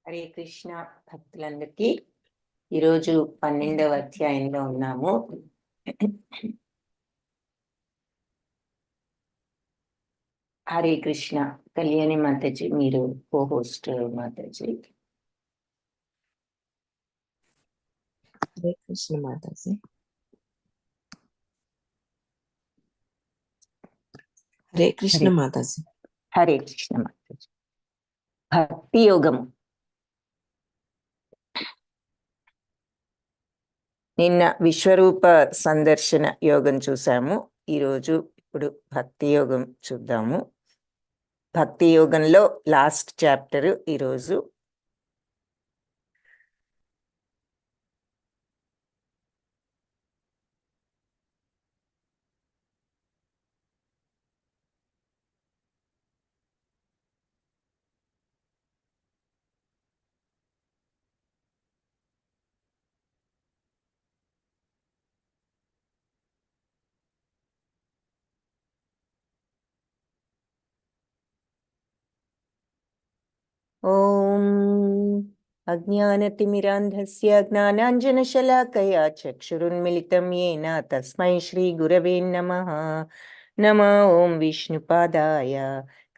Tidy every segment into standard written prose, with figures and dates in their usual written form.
హరే కృష్ణ భక్తులందరికీ ఈరోజు 12వ అధ్యాయంలో ఉన్నాము. హరే కృష్ణ. కళ్యాణి మాతాజీ, మీరు కో-హోస్ట్ మాతాజీ. హరే కృష్ణ మాతాజీ. హరే కృష్ణ మాతాజీ. హరే కృష్ణ మాతాజీ. భక్తి యోగము. నిన్న విశ్వరూప సందర్శన యోగం చూసాము. ఇప్పుడు భక్తి యోగం చూద్దాము. భక్తి యోగంలో లాస్ట్ చాప్టర్ ఈరోజు. ఓం అజ్ఞానతిమిరాంధస్య జ్ఞానాంజనశలాకయా చక్షురున్మిళితం యేన తస్మై శ్రీ గురవే నమః. నమః ఓం విష్ణుపాదాయ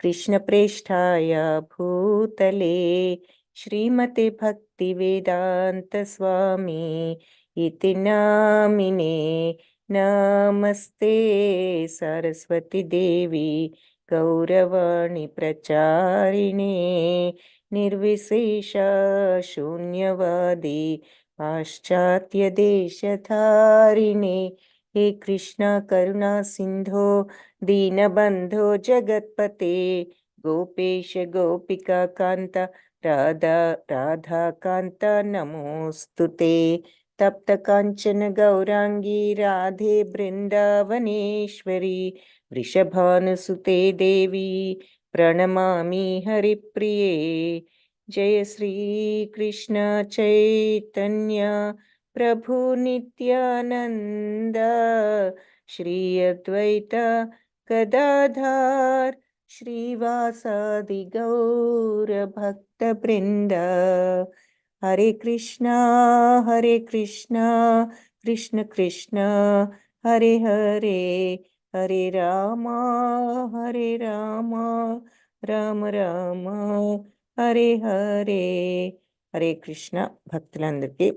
కృష్ణప్రేష్ఠాయ భూతలే శ్రీమతే భక్తి వేదాంత స్వామి ఇతి నామినే. నమస్తే సరస్వతి దేవి గౌరవాణి ప్రచారిణే నిర్విశేష శూన్యవాది పాశ్చాత్య దేశధారిణే. హే కృష్ణ కరుణా సింధో దీనబంధో జగత్పతే గోపేశ గోపికా కాంత రాధాకాంత నమోస్తుతే. తప్త కాంచన గౌరాంగీ రాధే బృందావనేశ్వరి వృషభానుసుతే దేవి ప్రణమామి హరిప్రియే. జయ శ్రీ కృష్ణ చైతన్య ప్రభు నిత్యానంద శ్రీ అద్వైత గదాధర్ శ్రీవాసాది గౌర భక్త బృంద. హరే కృష్ణ కృష్ణ కృష్ణ హరే హరే, హరే రామ రామ రామ హరే హరే. హరే కృష్ణ భక్తులందరికీ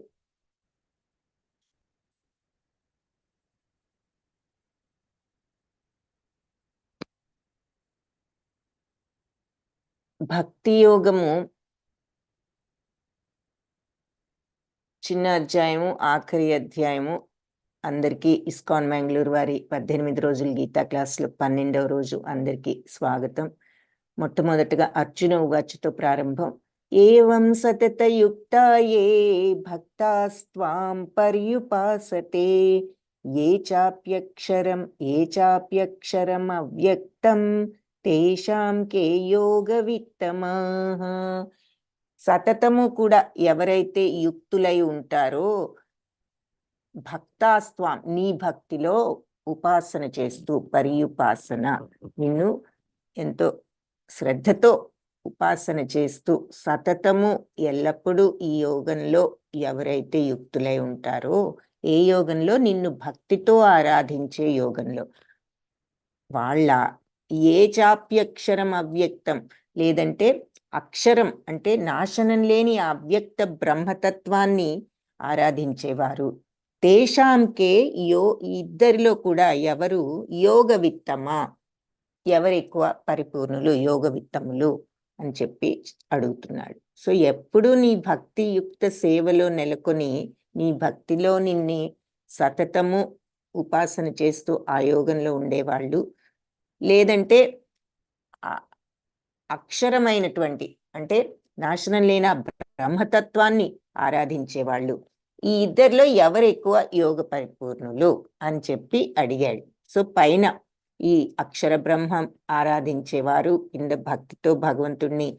భక్తి యోగము చిన్న అధ్యాయము, ఆఖరి అధ్యాయము. అందరికీ ఇస్కాన్ బెంగళూరు వారి 18 రోజుల గీతా క్లాసులు 12వ రోజు అందరికీ స్వాగతం. మొట్టమొదటిగా అర్జున ఉవాచతో ప్రారంభం. ఏవం సతత యుక్తాయే భక్తాస్త్వాం పర్యుపాసతే ఏ చాప్యక్షరం అవ్యక్తం తేషాం కే యోగ విత్తమాః. సతతము కూడా ఎవరైతే యుక్తులై ఉంటారో భక్తాస్త్వాం నీ భక్తిలో ఉపాసన చేస్తూ, పర్యుపాసన నిన్ను ఎంతో శ్రద్ధతో ఉపాసన చేస్తూ సతతము ఎల్లప్పుడూ ఈ యోగంలో ఎవరైతే యుక్తులై ఉంటారో, ఏ యోగంలో? నిన్ను భక్తితో ఆరాధించే యోగంలో. వాళ్ళ ఏ చాప్యక్షరం అవ్యక్తం, లేదంటే అక్షరం అంటే నాశనం లేని అవ్యక్త బ్రహ్మతత్వాన్ని ఆరాధించేవారు. తేషాంకే ఇద్దరిలో కూడా ఎవరు యోగ విత్తమా, ఎవరెక్కువ పరిపూర్ణులు, యోగ విత్తములు అని చెప్పి అడుగుతున్నాడు. సో ఎప్పుడు నీ భక్తి యుక్త సేవలో నెలకొని నీ భక్తిలో నిన్ని సతతము ఉపాసన చేస్తూ ఆ యోగంలో ఉండేవాళ్ళు, లేదంటే అక్షరమైనటువంటి అంటే నాశనం లేని బ్రహ్మతత్వాన్ని ఆరాధించేవాళ్ళు, ఈ ఇద్దరిలో ఎవరు ఎక్కువ యోగ పరిపూర్ణులు అని చెప్పి అడిగాడు. సో పైన ఈ అక్షర బ్రహ్మం ఆరాధించేవారు, కింద భక్తితో భగవంతుణ్ణి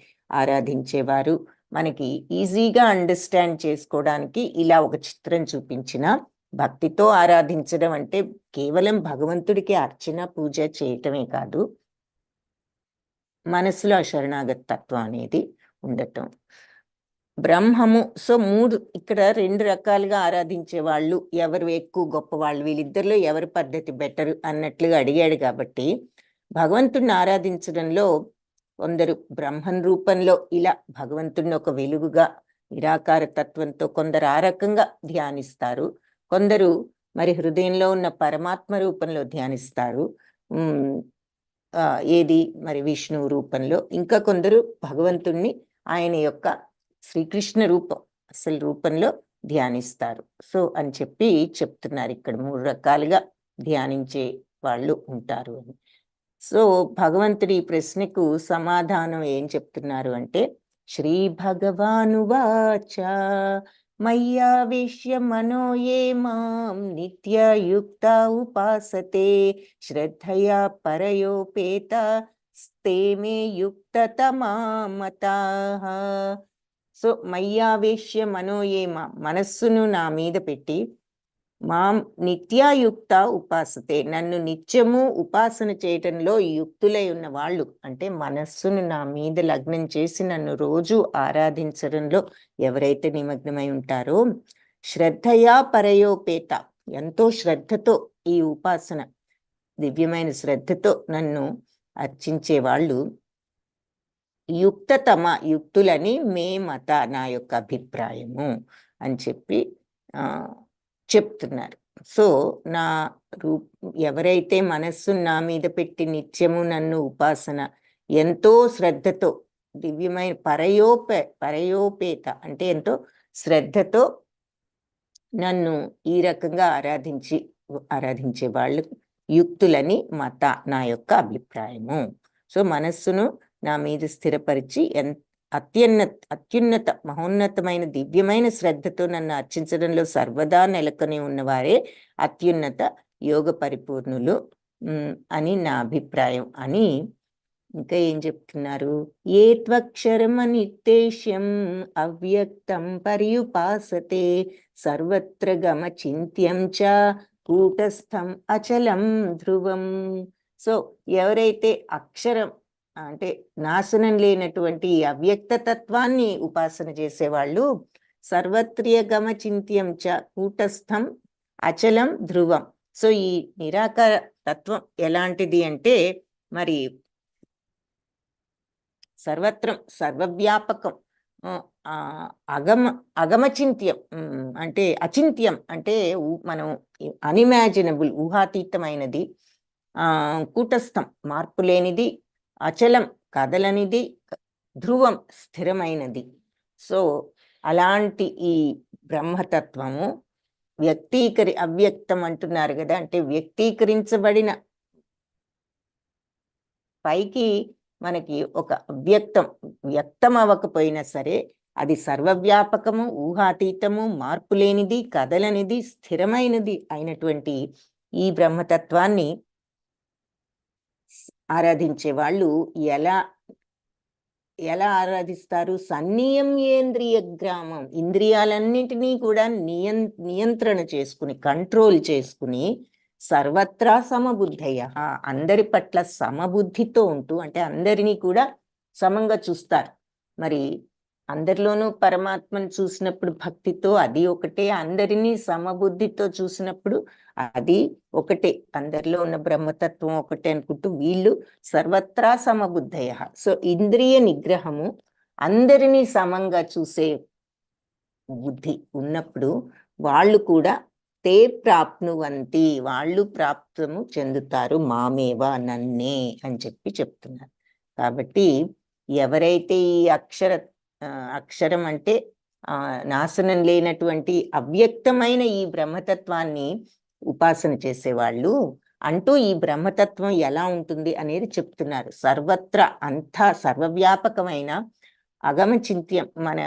ఆరాధించేవారు. మనకి ఈజీగా అండర్స్టాండ్ చేసుకోవడానికి ఇలా ఒక చిత్రం చూపించిన, భక్తితో ఆరాధించడం అంటే కేవలం భగవంతుడికి అర్చన పూజ చేయటమే కాదు, మనసులో శరణాగత తత్వం అనేది ఉండటం. బ్రహ్మము. సో ఇక్కడ 2 రకాలుగా ఆరాధించే వాళ్ళు ఎవరు ఎక్కువ గొప్పవాళ్ళు, వీళ్ళిద్దరిలో ఎవరి పద్ధతి బెటర్ అన్నట్లుగా అడిగాడు. కాబట్టి భగవంతుడిని ఆరాధించడంలో కొందరు బ్రహ్మన్ రూపంలో ఇలా భగవంతుడిని ఒక వెలుగుగా నిరాకార తత్వంతో కొందరు ఆ రకంగా ధ్యానిస్తారు, కొందరు మరి హృదయంలో ఉన్న పరమాత్మ రూపంలో ధ్యానిస్తారు, ఏది మరి విష్ణువు రూపంలో, ఇంకా కొందరు భగవంతుణ్ణి ఆయన యొక్క శ్రీకృష్ణ రూపం అసలు రూపంలో ధ్యానిస్తారు. సో అని చెప్పి చెప్తున్నారు ఇక్కడ 3 రకాలుగా ధ్యానించే వాళ్ళు ఉంటారు అని. సో భగవంతుడి ఈ ప్రశ్నకు సమాధానం ఏం చెప్తున్నారు అంటే, శ్రీ భగవానువాచ మయ్యావేశ్య మనో ఏ మాం నిత్యయుక్త ఉపాసతే శ్రద్ధయా పరయోపేత స్తే మే యుక్తతమా మతాః. సో మయ్యావేశ్య మనో ఏ మాం, మనస్సును నా మీద పెట్టి, మాం నిత్యాయుక్త ఉపాసతే, నన్ను నిత్యము ఉపాసన చేయటంలో యుక్తులై ఉన్న వాళ్ళు, అంటే మనస్సును నా మీద లగ్నం చేసి నన్ను రోజు ఆరాధించడంలో ఎవరైతే నిమగ్నమై ఉంటారో, శ్రద్ధయా పరయోపేత, ఎంతో శ్రద్ధతో ఈ ఉపాసన దివ్యమైన శ్రద్ధతో నన్ను అర్చించే వాళ్ళు, యుక్తతమ, యుక్తులని మే మత, నా యొక్క అభిప్రాయము అని చెప్పి చెప్తున్నారు. సో నా ఎవరైతే మనస్సును నా మీద పెట్టి నిత్యము నన్ను ఉపాసన ఎంతో శ్రద్ధతో దివ్యమైన పరయోపేత అంటే ఎంతో శ్రద్ధతో నన్ను ఈ రకంగా ఆరాధించే వాళ్ళు యుక్తులని మత, నా యొక్క అభిప్రాయము. సో మనస్సును నా మీద స్థిరపరిచి అత్యున్నత మహోన్నతమైన దివ్యమైన శ్రద్ధతో నన్ను అర్చించడంలో సర్వదా నెలకొని ఉన్నవారే అత్యున్నత యోగ పరిపూర్ణులు అని నా అభిప్రాయం అని. ఇంకా ఏం చెప్తున్నారు, ఏ త్వక్షరం అనిర్దేశ్యం అవ్యక్తం పర్యుపాసతే సర్వత్ర గమ చింత్యం చ కూటస్థం అచలం ధ్రువం. సో ఎవరైతే అక్షరం అంటే నాశనం లేనటువంటి ఈ అవ్యక్త తత్వాన్ని ఉపాసన చేసేవాళ్ళు, సర్వత్రియ గమ చింత్యం చ కూటస్థం అచలం ధ్రువం. సో ఈ నిరాకార తత్వం ఎలాంటిది అంటే, మరి సర్వత్రం సర్వవ్యాపకం, అగమచింత్యం అంటే అచింత్యం అంటే మనం అన్ఇమాజినబుల్ ఊహాతీతమైనది, కూటస్థం మార్పు లేనిది, అచలం కదలనిది, ధ్రువం స్థిరమైనది. సో అలాంటి ఈ బ్రహ్మతత్వము అవ్యక్తం అంటున్నారు కదా, అంటే వ్యక్తీకరించబడిన, పైకి మనకి ఒక వ్యక్తం అవ్వకపోయినా సరే అది సర్వవ్యాపకము, ఊహాతీతము, మార్పు లేనిది, కదలనిది, స్థిరమైనది అయినటువంటి ఈ బ్రహ్మతత్వాన్ని ఆరాధించే వాళ్ళు ఎలా ఆరాధిస్తారు? సన్నియమ్యేంద్రియ గ్రామం, ఇంద్రియాలన్నింటినీ కూడా నియంత్రణ చేసుకుని, కంట్రోల్ చేసుకుని, సర్వత్రా సమబుద్ధయ, అందరి పట్ల సమబుద్ధితో ఉంటూ, అంటే అందరినీ కూడా సమంగా చూస్తారు. మరి అందరిలోనూ పరమాత్మను చూసినప్పుడు భక్తితో అది ఒకటే, అందరినీ సమబుద్ధితో చూసినప్పుడు అది ఒకటే, అందరిలో ఉన్న బ్రహ్మతత్వం ఒకటే అనుకుంటూ వీళ్ళు సర్వత్రా సమబుద్ధయ. సో ఇంద్రియ నిగ్రహము, అందరినీ సమంగా చూసే బుద్ధి ఉన్నప్పుడు వాళ్ళు కూడా తే ప్రాప్నువంతి, వాళ్ళు ప్రాప్తము చెందుతారు, మామేవా నన్నే అని చెప్పి చెప్తున్నారు. కాబట్టి ఎవరైతే ఈ అక్షరం అంటే నాశనం లేనటువంటి అవ్యక్తమైన ఈ బ్రహ్మతత్వాన్ని ఉపాసన చేసేవాళ్ళు అంటూ ఈ బ్రహ్మతత్వం ఎలా ఉంటుంది అనేది చెప్తున్నారు. సర్వత్ర అంతా సర్వవ్యాపకమైన, అగమచింత్యం మన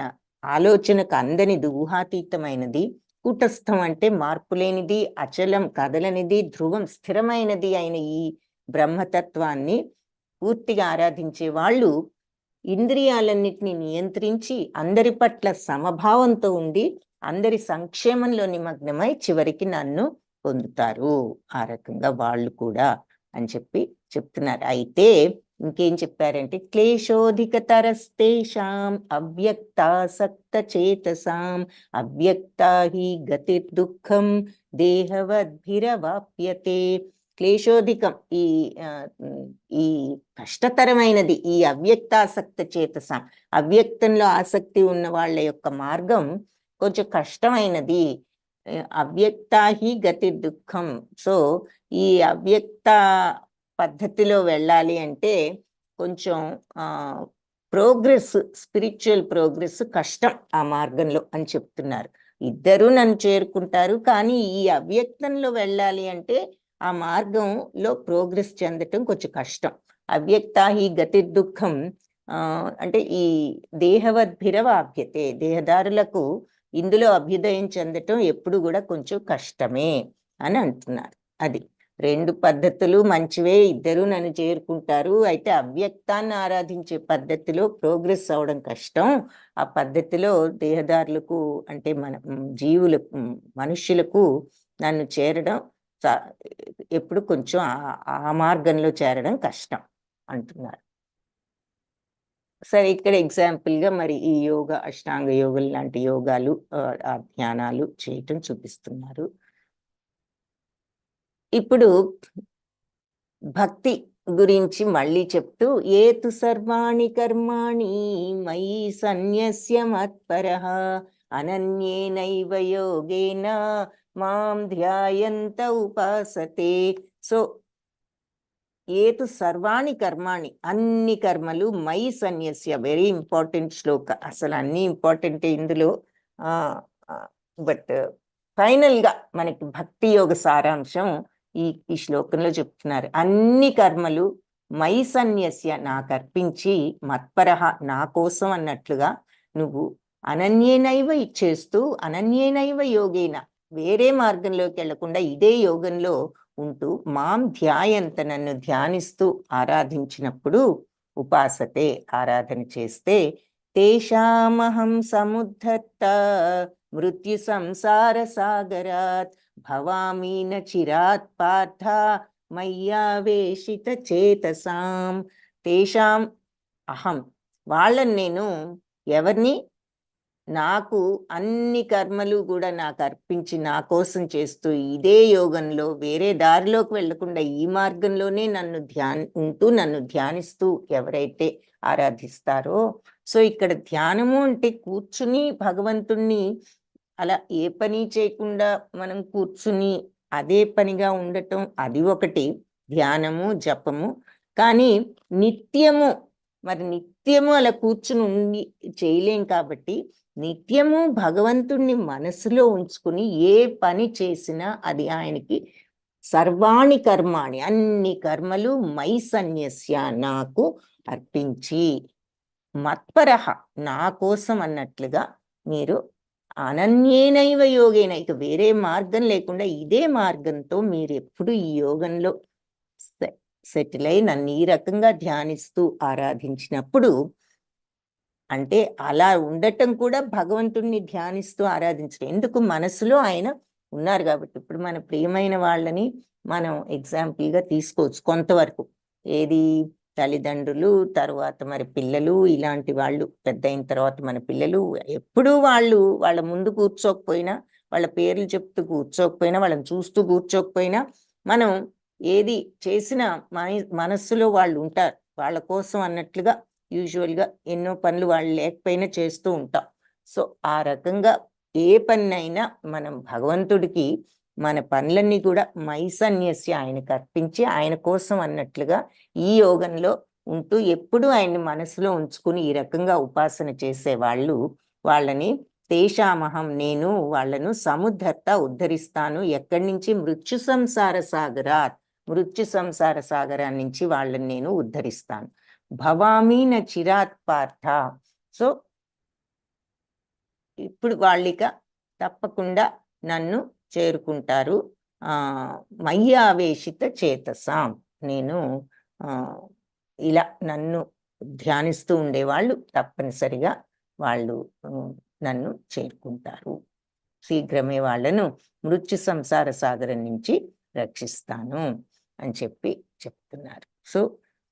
ఆలోచనకు అందనిది, ఊహాతీతమైనది, కూటస్థం అంటే మార్పులేనిది, అచలం కదలనిది, ధ్రువం స్థిరమైనది అయిన ఈ బ్రహ్మతత్వాన్ని పూర్తిగా ఆరాధించే వాళ్ళు ఇంద్రియాలన్నిటినీ నియంత్రించి అందరి పట్ల సమభావంతో ఉండి అందరి సంక్షేమంలో నిమగ్నమై చివరికి నన్ను పొందుతారు, ఆ రకంగా వాళ్ళు కూడా అని చెప్పి చెప్తున్నారు. అయితే ఇంకేం చెప్పారంటే క్లేశోధికతరస్తేషాం అవ్యక్తాసక్త చేతసాం అవ్యక్తా హి గతిర్దుఃఖం దేహవద్భిరవాప్యతే. క్లేశోధికం ఈ కష్టతరమైనది ఈ అవ్యక్తాసక్త చేతసాం, అవ్యక్తంలో ఆసక్తి ఉన్న వాళ్ళ యొక్క మార్గం కొంచెం కష్టమైనది. అవ్యక్తా హి గతి దుఃఖం. సో ఈ అవ్యక్త పద్ధతిలో వెళ్ళాలి అంటే కొంచెం ప్రోగ్రెస్, స్పిరిచువల్ ప్రోగ్రెస్ కష్టం ఆ మార్గంలో అని చెప్తున్నారు. ఇద్దరూ నన్ను చేరుకుంటారు, కానీ ఈ అవ్యక్తంలో వెళ్ళాలి అంటే ఆ మార్గంలో ప్రోగ్రెస్ చెందటం కొంచెం కష్టం. అవ్యక్తా హి గతి దుఃఖం అంటే ఈ దేహవద్భిరవాప్యతే, దేహదారులకు ఇందులో అభ్యుదయం చెందటం ఎప్పుడు కూడా కొంచెం కష్టమే అని అంటున్నారు. అది రెండు పద్ధతులు మంచివే, ఇద్దరు నన్ను చేరుకుంటారు. అయితే అవ్యక్తాన్ని ఆరాధించే పద్ధతిలో ప్రోగ్రెస్ అవడం కష్టం. ఆ పద్ధతిలో దేహదారులకు అంటే మన జీవులకు, మనుష్యులకు నన్ను చేరడం ఎప్పుడు కొంచెం ఆ మార్గంలో చేరడం కష్టం అంటున్నారు. సరే, ఇక్కడ ఎగ్జాంపుల్గా మరి ఈ యోగా, అష్టాంగ యోగులు లాంటి యోగాలు, ఆ ధ్యానాలు చేయటం చూపిస్తున్నారు. ఇప్పుడు భక్తి గురించి మళ్ళీ చెప్తూ ఏతు సర్వాణి కర్మాణి మయి సన్యస్య మత్పరః అనన్యేనైవ యోగేన మాం ధ్యాయంత ఉపాసతే. సో ఏతు సర్వాణి కర్మాణి, అన్ని కర్మలు మయి సన్యస్య, వెరీ ఇంపార్టెంట్ శ్లోక. అసలు అన్ని ఇంపార్టెంట్ ఇందులో, బట్ ఫైనల్గా మనకి భక్తి యోగ సారాంశం ఈ శ్లోకంలో చెప్తున్నారు. అన్ని కర్మలు మయి సన్యస్య, నాకు అర్పించి, మత్పరః నా కోసం అన్నట్లుగా నువ్వు అనన్యేనైవ ఇచ్చేస్తూ, అనన్యేనైవ యోగేన వేరే మార్గంలోకి వెళ్లకుండా ఇదే యోగంలో ఉంటూ మాం ధ్యాయంత నన్ను ధ్యానిస్తూ ఆరాధించినప్పుడు, ఉపాసతే ఆరాధన చేస్తే, తేషామహం సముద్ధర్త మృత్యు సంసార సాగరాత్ భవామి న చిరాత్ పార్థ మయ్యావేశిత చేతసాం. తేషాం అహం, వాళ్ళని నేను, ఎవరిని, నాకు అన్ని కర్మలు కూడా నాకు అర్పించి నా కోసం చేస్తూ ఇదే యోగంలో వేరే దారిలోకి వెళ్లకుండా ఈ మార్గంలోనే నన్ను ధ్యానిస్తూ ఎవరైతే ఆరాధిస్తారో. సో ఇక్కడ ధ్యానము అంటే కూర్చుని భగవంతుణ్ణి అలా ఏ పని చేయకుండా మనం కూర్చుని అదే పనిగా ఉండటం, అది ఒకటి ధ్యానము, జపము. కానీ నిత్యము అలా కూర్చుని ఉండి చేయలేం కాబట్టి నిత్యము భగవంతుణ్ణి మనసులో ఉంచుకుని ఏ పని చేసినా అది ఆయనకి సర్వాణి కర్మాణి, అన్ని కర్మలు మై సన్యస్య నాకు అర్పించి, మత్పరః నా కోసం అన్నట్లుగా మీరు అనన్యేనైవ యోగేన, ఇక వేరే మార్గం లేకుండా ఇదే మార్గంతో మీరు ఎప్పుడు ఈ యోగంలో సెటిల్ అయి నన్ను ఈ రకంగా ధ్యానిస్తూ ఆరాధించినప్పుడు, అంటే అలా ఉండటం కూడా భగవంతుణ్ణి ధ్యానిస్తూ ఆరాధించడం. ఎందుకు, మనసులో ఆయన ఉన్నారు కాబట్టి. ఇప్పుడు మన ప్రియమైన వాళ్ళని మనం ఎగ్జాంపుల్గా తీసుకోవచ్చు కొంతవరకు. ఏది, తల్లిదండ్రులు, తర్వాత మరి పిల్లలు, ఇలాంటి వాళ్ళు పెద్ద అయిన తర్వాత మన పిల్లలు ఎప్పుడూ వాళ్ళ ముందు కూర్చోకపోయినా, వాళ్ళ పేర్లు చెప్తూ కూర్చోకపోయినా, వాళ్ళని చూస్తూ కూర్చోకపోయినా, మనం ఏది చేసినా మనస్సులో వాళ్ళు ఉంటారు. వాళ్ళ కోసం అన్నట్లుగా యూజువల్గా ఎన్నో పనులు వాళ్ళు లేకపోయినా చేస్తూ ఉంటాం. సో ఆ రకంగా ఏ పనినైనా మనం భగవంతుడికి మన పనులన్నీ కూడా మైసన్యస్య ఆయనకు అర్పించి ఆయన కోసం అన్నట్లుగా ఈ యోగంలో ఉంటూ ఎప్పుడు ఆయన్ని మనసులో ఉంచుకుని ఈ రకంగా ఉపాసన చేసే వాళ్ళని తేషామహం, నేను వాళ్ళను సముద్ధర్త ఉద్ధరిస్తాను. ఎక్కడి నుంచి, మృత్యు సంసార సాగరాత్, మృత్యు సంసార సాగరా నుంచి వాళ్ళని నేను ఉద్ధరిస్తాను. భవామి న చిరాత్ పార్థ. సో ఇప్పుడు వాళ్ళిక తప్పకుండా నన్ను చేరుకుంటారు. మయ్యావేశిత చేతసాం, నేను ఇలా నన్ను ధ్యానిస్తూ ఉండేవాళ్ళు తప్పనిసరిగా వాళ్ళు నన్ను చేరుకుంటారు. శీఘ్రమే వాళ్ళను మృత్యు సంసార సాగరం నుంచి రక్షిస్తాను అని చెప్తున్నారు. సో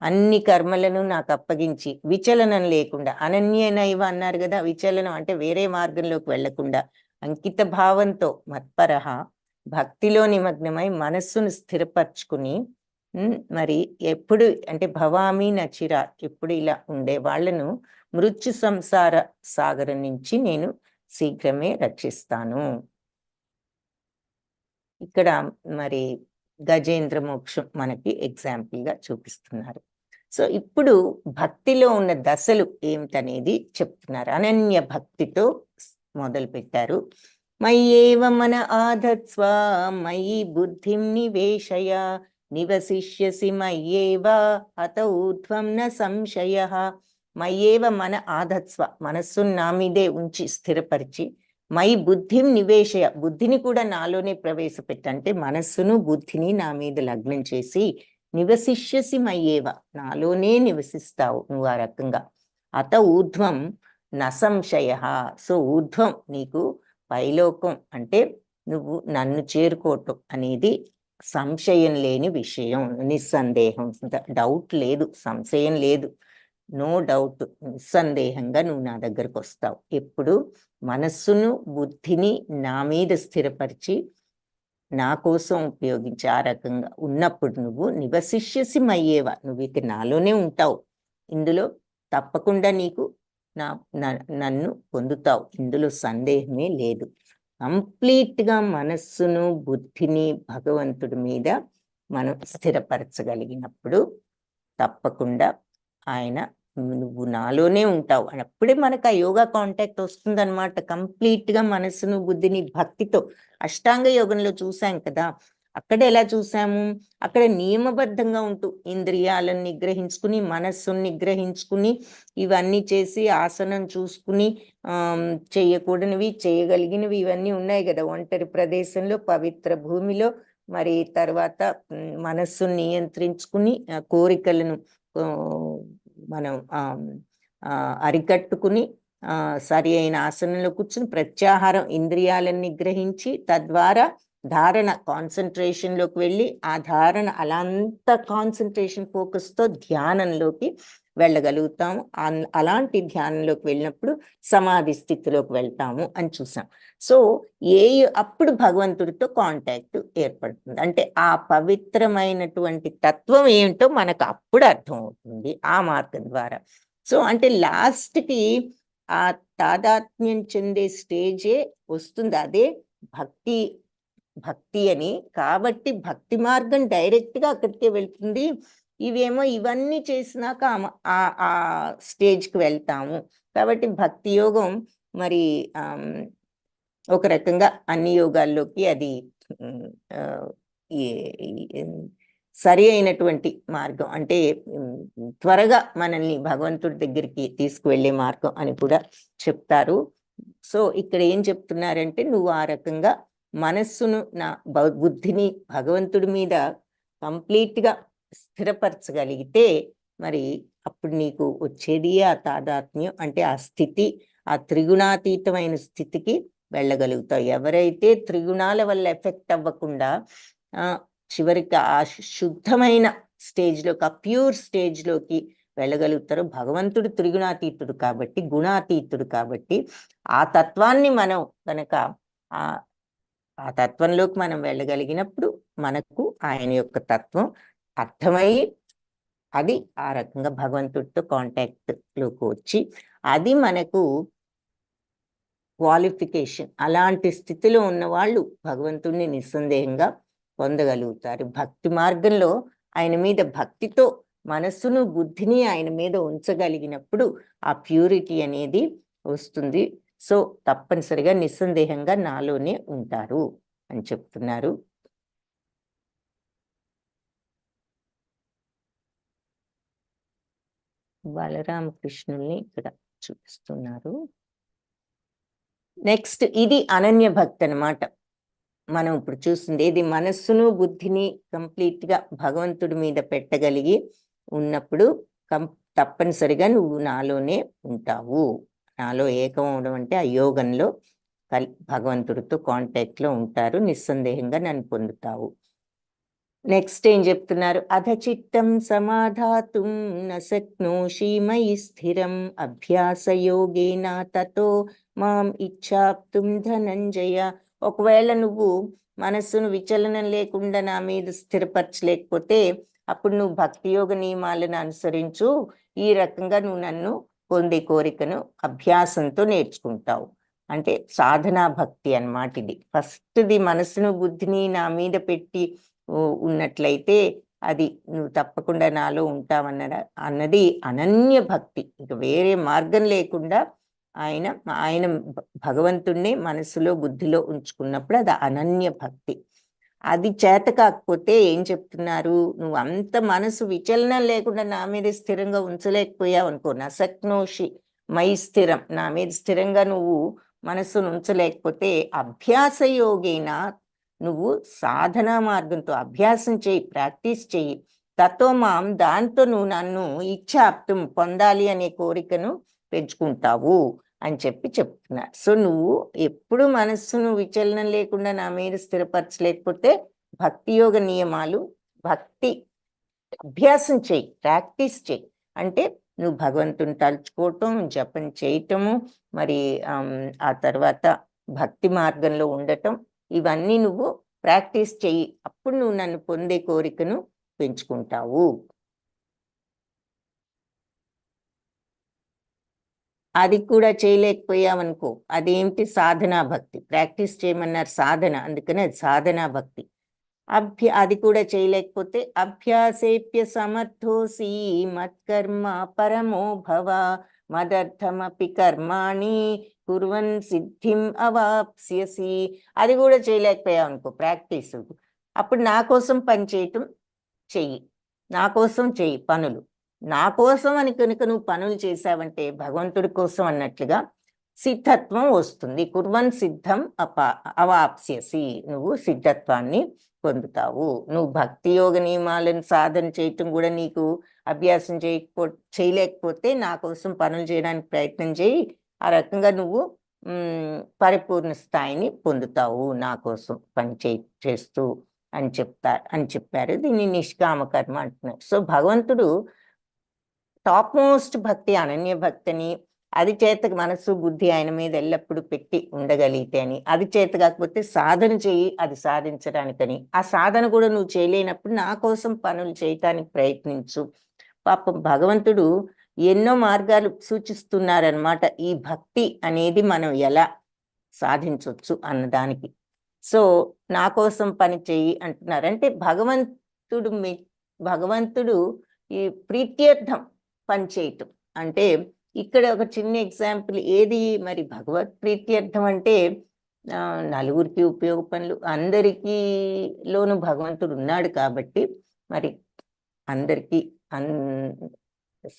అన్ని కర్మలను నాకు అప్పగించి విచలనం లేకుండా, అనన్యనైవ అన్నారు కదా, విచలనం అంటే వేరే మార్గంలోకి వెళ్లకుండా అంకిత భావంతో మత్పరహ భక్తిలో నిమగ్నమై మనస్సును స్థిరపరచుకుని మరి ఎప్పుడు అంటే భవామి నచిరా, ఎప్పుడు ఇలా ఉండే వాళ్ళను మృత్యు సంసార సాగరం నుంచి నేను శీఘ్రమే రక్షిస్తాను. ఇక్కడ మరి గజేంద్ర మోక్షం మనకి ఎగ్జాంపుల్ గా చూపిస్తున్నారు. సో ఇప్పుడు భక్తిలో ఉన్న దశలు ఏమిటనేది చెప్తున్నారు. అనన్య భక్తితో మొదలు పెట్టారు. మయ్యేవ మన ఆధత్స్వ మయి బుద్ధిం నివేశయ నివసిష్యసి మయ్యేవ అత ఊర్ధ్వం న సంశయః. మయ్యేవ మన ఆధత్స్వ, మనస్సును నా మీదే ఉంచి స్థిరపరిచి, మై బుద్ధిం నివేశయ, బుద్ధిని కూడా నాలోనే ప్రవేశపెట్టంటే మనస్సును బుద్ధిని నా మీద లగ్నం చేసి, నివసిష్యసి మయ్యేవ, నాలోనే నివసిస్తావు నువ్వు ఆ రకంగా. అత ఊర్ధ్వం నసంశయ, సో ఊర్ధ్వం నీకు పైలోకం అంటే నువ్వు నన్ను చేరుకోవటం అనేది సంశయం లేని విషయం, నిస్సందేహం, డౌట్ లేదు, సంశయం లేదు, నో డౌట్, నిస్సందేహంగా నువ్వు నా దగ్గరకు వస్తావు. ఎప్పుడు మనస్సును బుద్ధిని నా మీద స్థిరపరిచి నా కోసం ఉపయోగించి ఆ రకంగా ఉన్నప్పుడు నువ్వు నివసిష్యసి మయ్యేవ, నువ్వు ఇక నాలోనే ఉంటావు, ఇందులో తప్పకుండా నీకు నన్ను పొందుతావు, ఇందులో సందేహమే లేదు. కంప్లీట్గా మనస్సును బుద్ధిని భగవంతుడి మీద మనం స్థిరపరచగలిగినప్పుడు తప్పకుండా ఆయన నువ్వు నాలోనే ఉంటావు అప్పుడే మనకు ఆ యోగా కాంటాక్ట్ వస్తుందన్నమాట. కంప్లీట్గా మనస్సును బుద్ధిని భక్తితో. అష్టాంగ యోగంలో చూసాం కదా, అక్కడ ఎలా చూసాము, అక్కడ నియమబద్ధంగా ఉంటూ ఇంద్రియాలను నిగ్రహించుకుని మనస్సును నిగ్రహించుకుని ఇవన్నీ చేసి ఆసనం చూసుకుని చేయకూడనివి చేయగలిగినవి ఇవన్నీ ఉన్నాయి కదా. ఒంటరి ప్రదేశంలో పవిత్ర భూమిలో మరి తర్వాత మనస్సును నియంత్రించుకుని కోరికలను మనం అరికట్టుకుని సరి అయిన ఆసనంలో కూర్చుని ప్రత్యాహారం ఇంద్రియాలను నిగ్రహించి తద్వారా ధారణ కాన్సన్ట్రేషన్లోకి వెళ్ళి ఆ ధారణ అలా అంత కాన్సన్ట్రేషన్ ఫోకస్తో ధ్యానంలోకి వెళ్ళగలుగుతాము. అలాంటి ధ్యానంలోకి వెళ్ళినప్పుడు సమాధి స్థితిలోకి వెళ్తాము అని చూసాం. సో అప్పుడు భగవంతుడితో కాంటాక్ట్ ఏర్పడుతుంది. అంటే ఆ పవిత్రమైనటువంటి తత్వం ఏమిటో మనకు అప్పుడు అర్థం అవుతుంది ఆ మార్గం ద్వారా. సో అంటే లాస్ట్కి ఆ తాదాత్మ్యం చెందే స్టేజే వస్తుంది, అదే భక్తి అని. కాబట్టి భక్తి మార్గం డైరెక్ట్గా అక్కడికే వెళ్తుంది. ఇవేమో ఇవన్నీ చేసినాక ఆ స్టేజ్కి వెళ్తాము. కాబట్టి భక్తి యోగం మరి ఒక రకంగా అన్ని యోగాల్లోకి అది సరి అయినటువంటి మార్గం, అంటే త్వరగా మనల్ని భగవంతుడి దగ్గరికి తీసుకువెళ్ళే మార్గం అని కూడా చెప్తారు. సో ఇక్కడ ఏం చెప్తున్నారంటే నువ్వు ఆ రకంగా మనస్సును బుద్ధిని భగవంతుడి మీద కంప్లీట్గా స్థిరపరచగలిగితే మరి అప్పుడు నీకు వచ్చేది ఆ తాదాత్మ్యం, అంటే ఆ స్థితి, ఆ త్రిగుణాతీతమైన స్థితికి వెళ్ళగలుగుతావు. ఎవరైతే త్రిగుణాల వల్ల ఎఫెక్ట్ అవ్వకుండా చివరికి ఆ శుద్ధమైన స్టేజ్లోకి, ఆ ప్యూర్ స్టేజ్లోకి వెళ్ళగలుగుతారు. భగవంతుడు త్రిగుణాతీతుడు కాబట్టి, గుణాతీతుడు కాబట్టి ఆ తత్వాన్ని మనం కనుక ఆ తత్వంలోకి మనం వెళ్ళగలిగినప్పుడు మనకు ఆయన యొక్క తత్వం అర్థమయ్యి అది ఆ రకంగా భగవంతుడితో కాంటాక్ట్లోకి వచ్చి అది మనకు క్వాలిఫికేషన్. అలాంటి స్థితిలో ఉన్న వాళ్ళు భగవంతుడిని నిస్సందేహంగా పొందగలుగుతారు. భక్తి మార్గంలో ఆయన మీద భక్తితో మనస్సును బుద్ధిని ఆయన మీద ఉంచగలిగినప్పుడు ఆ ప్యూరిటీ అనేది వస్తుంది. సో తప్పనిసరిగా నిస్సందేహంగా నాలోనే ఉంటారు అని చెప్తున్నారు. బలరామకృష్ణుల్ని ఇక్కడ చూపిస్తున్నారు. నెక్స్ట్ ఇది అనన్య భక్తి అన్నమాట. మనం ఇప్పుడు చూస్తుంది ఇది మనస్సును బుద్ధిని కంప్లీట్గా భగవంతుడి మీద పెట్టగలిగి ఉన్నప్పుడు తప్పనిసరిగా నువ్వు నాలోనే ఉంటావు. నాలో ఏకం అవడం అంటే ఆ యోగంలో భగవంతుడితో కాంటాక్ట్లో ఉంటారు, నిస్సందేహంగా నన్ను పొందుతావు. నెక్స్ట్ ఏం చెప్తున్నారు? అధచిత్తం సమాధాతుం న శక్నోషి మయి స్థిరం అభ్యాసయోగేన తతో మాం ఇచ్ఛాప్తుం ధనంజయ. ఒకవేళ నువ్వు మనస్సును విచలనం లేకుండా నా మీద స్థిరపరచలేకపోతే అప్పుడు నువ్వు భక్తి యోగ నియమాలను అనుసరించు. ఈ రకంగా నువ్వు నన్ను పొందే కోరికను అభ్యాసంతో నేర్చుకుంటావు. అంటే సాధనా భక్తి అన్నమాట ఇది. ఫస్ట్ది మనసును బుద్ధిని నా మీద పెట్టి ఉన్నట్లయితే అది నువ్వు తప్పకుండా నాలో అన్నది అనన్య భక్తి. ఇక వేరే మార్గం లేకుండా ఆయన భగవంతుణ్ణి మనసులో బుద్ధిలో ఉంచుకున్నప్పుడు అది అనన్య భక్తి. అది చేత కాకపోతే ఏం చెప్తున్నారు? నువ్వు అంత మనసు విచలనం లేకుండా నా మీద స్థిరంగా ఉంచలేకపోయావు అనుకో, నశక్నోషి మై స్థిరం, నా మీద స్థిరంగా నువ్వు మనస్సును ఉంచలేకపోతే అభ్యాస యోగేన, నువ్వు సాధనా మార్గంతో అభ్యాసం చేయి, ప్రాక్టీస్ చెయ్యి. తతో మాం, దాంతో నువ్వు నన్ను ఇచ్ఛాప్తం, పొందాలి అనే కోరికను పెంచుకుంటావు అని చెప్తున్నారు. సో నువ్వు ఎప్పుడు మనస్సును విచలనం లేకుండా నా మీద స్థిరపరచలేకపోతే భక్తి యోగ నియమాలు, భక్తి అభ్యాసం చేయి, ప్రాక్టీస్ చేయి. అంటే నువ్వు భగవంతుని తలుచుకోవటం, జపం చేయటము, మరి ఆ తర్వాత భక్తి మార్గంలో ఉండటం, ఇవన్నీ నువ్వు ప్రాక్టీస్ చెయ్యి. అప్పుడు నువ్వు నన్ను పొందే కోరికను పెంచుకుంటావు. అది కూడా చేయలేకపోయావనుకో, అదేమిటి? సాధనా భక్తి. ప్రాక్టీస్ చేయమన్నారు సాధన, అందుకని అది సాధనా భక్తి. అది కూడా చేయలేకపోతే అభ్యాసేప్య సమర్థోసి మత్కర్మ పరమో భవ మదర్థమపి కర్మాణి కుర్వన్ సిద్ధిం అవాప్స్యసి. అది కూడా చేయలేకపోయావు అనుకో ప్రాక్టీస్, అప్పుడు నా కోసం పని చేయటం చెయ్యి, నా కోసం చెయ్యి పనులు. నా కోసం అని కనుక నువ్వు పనులు చేసావంటే భగవంతుడి కోసం అన్నట్లుగా సిద్ధత్వం వస్తుంది. కుర్వన్ సిద్ధం అవాప్స్యసి, నువ్వు సిద్ధత్వాన్ని పొందుతావు. నువ్వు భక్తి యోగ నియమాలను సాధన చేయటం కూడా నీకు అభ్యాసం చేయలేకపోతే నా కోసం పనులు చేయడానికి ప్రయత్నం చేయి. ఆ రకంగా నువ్వు పరిపూర్ణ స్థాయిని పొందుతావు నా కోసం పని చేస్తూ అని చెప్పారు. దీన్ని నిష్కామ కర్మ అంటున్నారు. సో భగవంతుడు టాప్ మోస్ట్ భక్తి అనన్య భక్తిని, అది చేత మనసు బుద్ధి ఆయన మీద ఎల్లప్పుడూ పెట్టి ఉండగలిగితే అని, అది చేత కాకపోతే సాధన చెయ్యి అది సాధించడానికని. ఆ సాధన కూడా నువ్వు చేయలేనప్పుడు నా కోసం పనులు చేయటానికి ప్రయత్నించు. పాపం భగవంతుడు ఎన్నో మార్గాలు సూచిస్తున్నారనమాట ఈ భక్తి అనేది మనం ఎలా సాధించవచ్చు అన్నదానికి. సో నా కోసం పని చెయ్యి అంటున్నారు. అంటే భగవంతుడు ఈ ప్రీత్యర్థం పని చేయటం. అంటే ఇక్కడ ఒక చిన్న ఎగ్జాంపుల్ ఏది మరి? భగవత్ ప్రీత్యర్థం అంటే నలుగురికి ఉపయోగ పనులు, అందరికీలోనూ భగవంతుడు ఉన్నాడు కాబట్టి మరి అందరికీ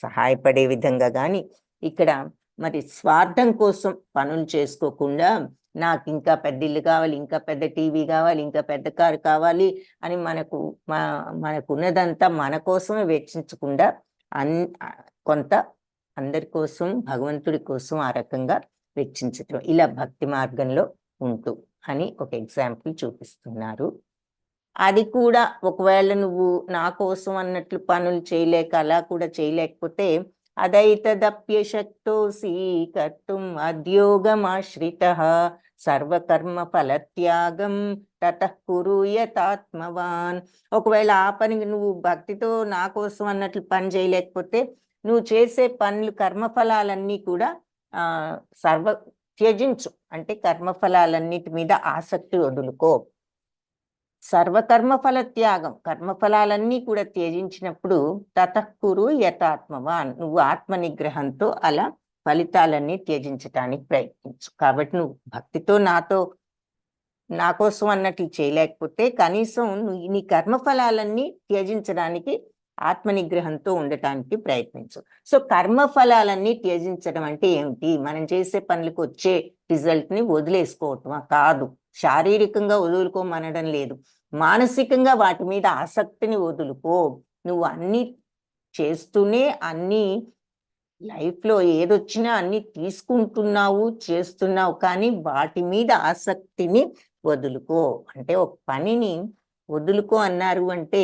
సహాయపడే విధంగా. కానీ ఇక్కడ మరి స్వార్థం కోసం పనులు చేసుకోకుండా నాకు ఇంకా పెద్ద ఇల్లు కావాలి, ఇంకా పెద్ద టీవీ కావాలి, ఇంకా పెద్ద కారు కావాలి అని మనకున్నదంతా మన కోసమే వెచ్చించకుండా కొంత అందరి కోసం, భగవంతుడి కోసం ఆ రకంగా వెచ్చించటం, ఇలా భక్తి మార్గంలో ఉంటూ అని ఒక ఎగ్జాంపుల్ చూపిస్తున్నారు. అది కూడా ఒకవేళ నువ్వు నా కోసం అన్నట్లు పనులు చేయలేక అలా కూడా చేయలేకపోతే అదైతదప్యశక్తోసి కర్తుం అద్యోగమాశ్రితః సర్వకర్మ ఫలత్యాగం తతః కురు యతాత్మవాన్. ఒకవేళ ఆ పనికి నువ్వు భక్తితో నా కోసం అన్నట్లు పని చేయలేకపోతే నువ్వు చేసే పనులు, కర్మఫలాలన్నీ కూడా త్యజించు. అంటే కర్మఫలాలన్నిటి మీద ఆసక్తి వదులుకో. సర్వకర్మఫల త్యాగం, కర్మఫలాలన్నీ కూడా త్యజించినప్పుడు తతః కురు యతాత్మవాన్, నువ్వు ఆత్మ నిగ్రహంతో అలా ఫలితాలన్నీ త్యజించటానికి ప్రయత్నించు. కాబట్టి నువ్వు భక్తితో నా కోసం అన్నట్లు చేయలేకపోతే కనీసం నీ కర్మఫలాలన్నీ త్యజించడానికి ఆత్మ నిగ్రహంతో ఉండటానికి ప్రయత్నించు. సో కర్మఫలాలన్నీ త్యజించడం అంటే ఏమిటి? మనం చేసే పనులకు వచ్చే రిజల్ట్ ని వదిలేసుకోవటమా? కాదు. శారీరకంగా వదులుకోమనడం లేదు, మానసికంగా వాటి మీద ఆసక్తిని వదులుకో. నువ్వు అన్ని చేస్తూనే, అన్ని లైఫ్లో ఏదొచ్చినా అన్ని తీసుకుంటున్నావు, చేస్తున్నావు, కానీ వాటి మీద ఆసక్తిని వదులుకో. అంటే ఒక పనిని వదులుకో అన్నారు అంటే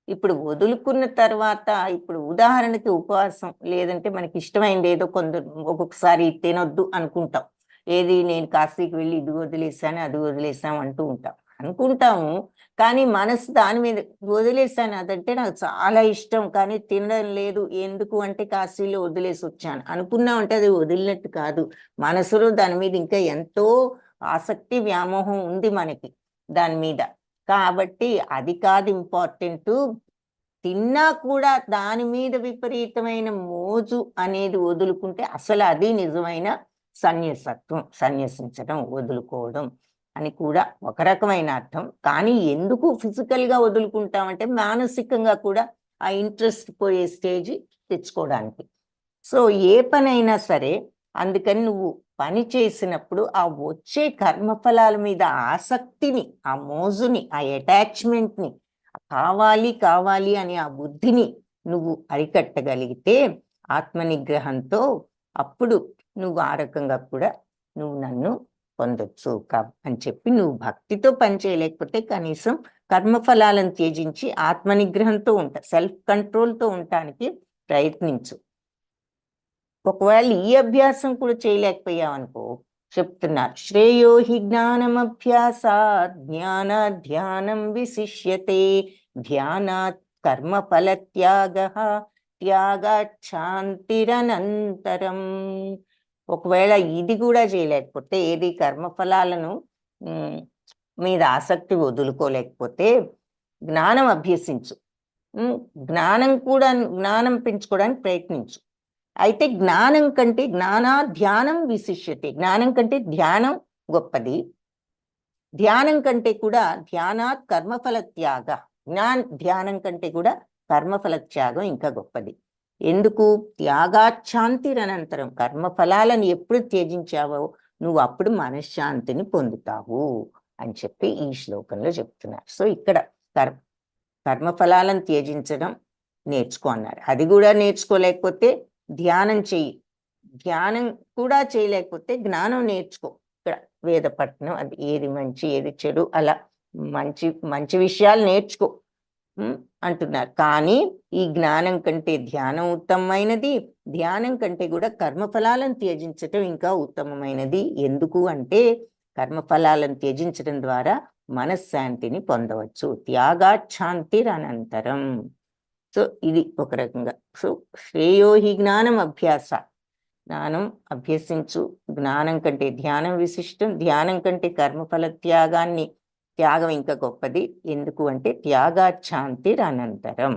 ఇప్పుడు వదులుకున్న తర్వాత ఇప్పుడు ఉదాహరణకి ఉపవాసం లేదంటే మనకి ఇష్టమైంది ఏదో కొందరు ఒక్కొక్కసారి తినొద్దు అనుకుంటాం. ఏది నేను కాశీకి వెళ్ళి ఇది వదిలేసాను అది వదిలేసాం అంటూ ఉంటాం అనుకుంటాము. కానీ మనసు దాని మీద వదిలేసాను అదంటే నాకు చాలా ఇష్టం కానీ తినడం లేదు ఎందుకు అంటే కాశీలో వదిలేసి వచ్చాను అనుకున్నాం అంటే అది వదిలినట్టు కాదు. మనసులో దాని మీద ఇంకా ఎంతో ఆసక్తి వ్యామోహం ఉంది మనకి దాని మీద. కాబట్టి అది కాదు ఇంపార్టెంట్. తిన్నా కూడా దాని మీద విపరీతమైన మోజు అనేది వదులుకుంటే అసలు అది నిజమైన సన్యాసత్వం. సన్యసించడం వదులుకోవడం అని కూడా ఒక రకమైన అర్థం. కానీ ఎందుకు ఫిజికల్ గా వదులుకుంటామంటే మానసికంగా కూడా ఆ ఇంట్రెస్ట్ పోయే స్టేజ్ తెచ్చుకోవడానికి. సో ఏ పనైనా సరే అందుకని నువ్వు పని చేసినప్పుడు ఆ వచ్చే కర్మఫలాల మీద ఆసక్తిని, ఆ మోజుని, ఆ అటాచ్మెంట్ని, కావాలి కావాలి అని ఆ బుద్ధిని నువ్వు అరికట్టగలిగితే ఆత్మనిగ్రహంతో అప్పుడు నువ్వు ఆ రకంగా కూడా నువ్వు నన్ను పొందొచ్చు అని చెప్పి నువ్వు భక్తితో పని చేయలేకపోతే కనీసం కర్మఫలాలను త్యజించి ఆత్మనిగ్రహంతో సెల్ఫ్ కంట్రోల్తో ఉండటానికి ప్రయత్నించు. ఒకవేళ ఈ అభ్యాసం కూడా చేయలేకపోయావనుకో చెప్తున్నారు శ్రేయో హి జ్ఞానమభ్యాసాత్ జ్ఞాన ధ్యానం విశిష్యతే ధ్యానాత్ కర్మఫల త్యాగాత్ శాంతిరనంతరం. ఒకవేళ ఇది కూడా చేయలేకపోతే ఏది కర్మఫలాలను మీద ఆసక్తి వదులుకోలేకపోతే జ్ఞానం అభ్యసించు. జ్ఞానం పెంచుకోవడానికి ప్రయత్నించు. అయితే జ్ఞానం కంటే ధ్యానం విశిష్యతే. జ్ఞానం కంటే ధ్యానం గొప్పది. ధ్యానం కంటే కూడా ధ్యానాత్ కర్మఫల త్యాగ. ధ్యానం కంటే కూడా కర్మఫల త్యాగం ఇంకా గొప్పది. ఎందుకు? త్యాగాశాంతిరనంతరం. కర్మఫలాలను ఎప్పుడు త్యజించావో నువ్వు అప్పుడు మనశ్శాంతిని పొందుతావు అని చెప్పి ఈ శ్లోకంలో చెప్తున్నారు. సో ఇక్కడ కర్మఫలాలను త్యజించడం నేర్చుకో అన్నారు. అది కూడా నేర్చుకోలేకపోతే ధ్యానం చెయ్యి. ధ్యానం కూడా చేయలేకపోతే జ్ఞానం నేర్చుకో. ఇక్కడ వేద పఠనం, అది ఏది మంచి ఏది చెడు అలా మంచి మంచి విషయాలు నేర్చుకో అంటున్నారు. కానీ ఈ జ్ఞానం కంటే ధ్యానం ఉత్తమమైనది. ధ్యానం కంటే కూడా కర్మఫలాలను త్యజించటం ఇంకా ఉత్తమమైనది. ఎందుకు అంటే కర్మఫలాలను త్యజించడం ద్వారా మనశ్శాంతిని పొందవచ్చు. త్యాగాశాంతిరనంతరం. సో ఇది ఒక రకంగా. సో శ్రేయో హి జ్ఞానం అభ్యాస. జ్ఞానం అభ్యసించు. జ్ఞానం కంటే ధ్యానం విశిష్టం. ధ్యానం కంటే కర్మఫల త్యాగం ఇంకా గొప్పది. ఎందుకు అంటే త్యాగాశాంతిరనంతరం.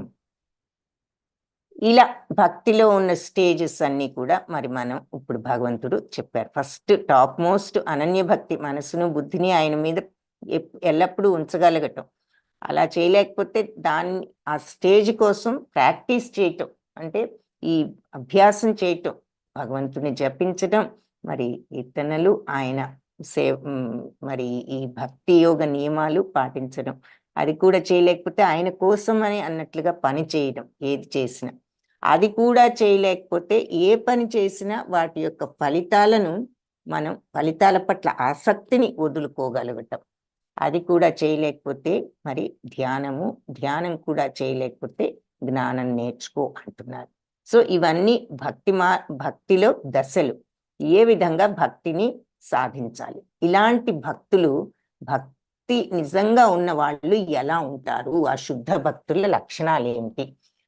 ఇలా భక్తిలో ఉన్న స్టేజెస్ అన్నీ కూడా మరి మనం ఇప్పుడు భగవంతుడు చెప్పారు. ఫస్ట్ టాప్ మోస్ట్ అనన్య భక్తి, మనసును బుద్ధిని ఆయన మీద ఎల్లప్పుడూ ఉంచగలగటం. అలా చేయలేకపోతే ఆ స్టేజ్ కోసం ప్రాక్టీస్ చేయటం, అంటే ఈ అభ్యాసం చేయటం, భగవంతుని జపించటం, మరి కీర్తనలు, ఆయన మరి ఈ భక్తి యోగ నియమాలు పాటించడం. అది కూడా చేయలేకపోతే ఆయన కోసం అని అన్నట్లుగా పని చేయడం. ఏది చేసినా అది కూడా చేయలేకపోతే ఏ పని చేసినా వాటి యొక్క ఫలితాల పట్ల ఆసక్తిని వదులుకోగలగటం. అది కూడా చేయలేకపోతే మరి ధ్యానం కూడా చేయలేకపోతే జ్ఞానం నేర్చుకో అంటున్నారు. సో ఇవన్నీ భక్తిలో దశలు. ఏ విధంగా భక్తిని సాధించాలి, ఇలాంటి భక్తి నిజంగా ఉన్న వాళ్ళు ఎలా ఉంటారు, ఆ శుద్ధ భక్తుల లక్షణాలు ఏమిటి?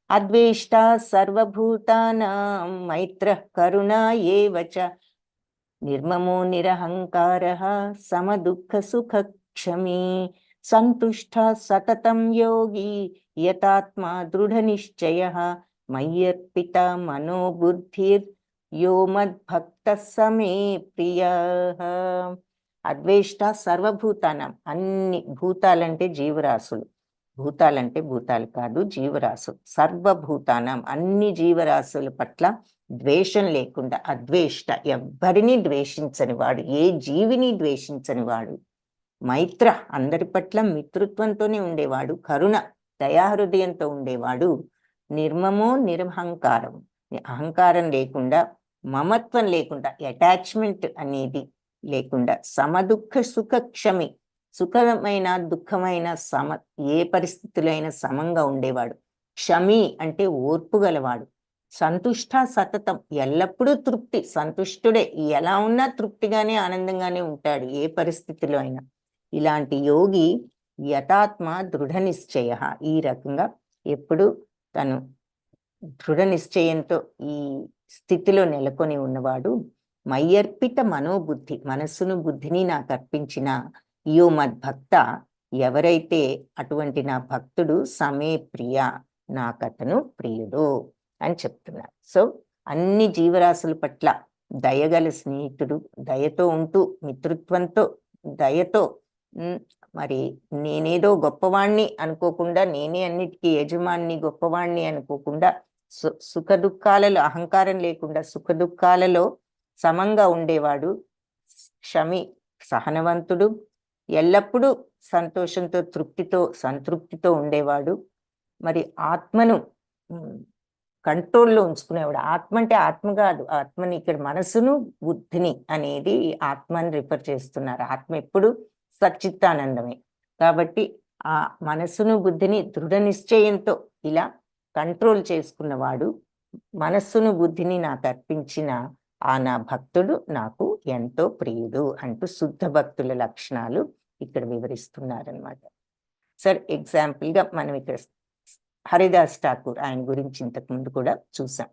అద్వేష్ట సర్వభూతానాం మైత్రః కరుణా ఏవ చ నిర్మమో నిరహంకారః సమదుఃఖ సుఖ క్షమీ సంతుష్ట సతతం యోగి యతాత్మా దృఢ నిశ్చయః మయ్యర్పిత మనోబుద్ధిర్ యో మద్భక్త సమే ప్రియః. అద్వేష్ట సర్వభూతానం. అన్ని భూతాలంటే జీవరాశులు. భూతాలంటే భూతాలు కాదు, జీవరాశులు. సర్వభూతానం, అన్ని జీవరాశుల పట్ల ద్వేషం లేకుండా, అద్వేష్ట, ఎవ్వరిని ద్వేషించని వాడు, ఏ జీవిని ద్వేషించని వాడు. మైత్ర, అందరి పట్ల మిత్రుత్వంతోనే ఉండేవాడు. కరుణ, దయాహృదయంతో ఉండేవాడు. నిర్మమో నిరహంకారం, అహంకారం లేకుండా, మమత్వం లేకుండా, అటాచ్మెంట్ అనేది లేకుండా. సమదుఃఖ సుఖ క్షమి, సుఖమైన దుఃఖమైన ఏ పరిస్థితుల్లో అయినా సమంగా ఉండేవాడు. క్షమి అంటే ఓర్పు గలవాడు. సంతుష్ట సతతం ఎల్లప్పుడూ తృప్తి, సంతుష్టుడే, ఎలా ఉన్నా తృప్తిగానే ఆనందంగానే ఉంటాడు ఏ పరిస్థితిలో అయినా. ఇలాంటి యోగి యథాత్మ దృఢ నిశ్చయ, ఈ రకంగా ఎప్పుడు తను దృఢ నిశ్చయంతో ఈ స్థితిలో నెలకొని ఉన్నవాడు. మయ్యర్పిత మనోబుద్ధి, మనస్సును బుద్ధిని నాకు అర్పించిన యో మద్భక్త, ఎవరైతే అటువంటి నా భక్తుడు సమే ప్రియ, నాకతను ప్రియుడు అని చెప్తున్నారు. సో అన్ని జీవరాశుల పట్ల దయగల స్నేహితుడు, దయతో ఉంటూ మిత్రుత్వంతో దయతో మరి నేనేదో గొప్పవాణ్ణి అనుకోకుండా, నేనే అన్నిటికీ యజమాన్ని గొప్పవాణ్ణి అనుకోకుండా, సుఖ దుఃఖాలలో అహంకారం లేకుండా సుఖ దుఃఖాలలో సమంగా ఉండేవాడు. క్షమి, సహనవంతుడు, ఎల్లప్పుడూ సంతోషంతో సంతృప్తితో ఉండేవాడు. మరి ఆత్మను కంట్రోల్లో ఉంచుకునేవాడు. ఆత్మ అంటే ఆత్మ కాదు, ఆత్మని ఇక్కడ మనసును బుద్ధిని అనేది ఆత్మని రిఫర్ చేస్తున్నారు. ఆత్మ ఎప్పుడు సచ్చిత్తానందమే. కాబట్టి ఆ మనస్సును బుద్ధిని దృఢ నిశ్చయంతో ఇలా కంట్రోల్ చేసుకున్నవాడు. మనస్సును బుద్ధిని నాకు అర్పించిన ఆ నా భక్తుడు నాకు ఎంతో ప్రియుడు అంటూ శుద్ధ భక్తుల లక్షణాలు ఇక్కడ వివరిస్తున్నారనమాట. సార్ ఎగ్జాంపుల్ గా మనం ఇక్కడ హరిదాస్ ఠాకూర్ ఆయన గురించి ఇంతకు ముందు కూడా చూసాం.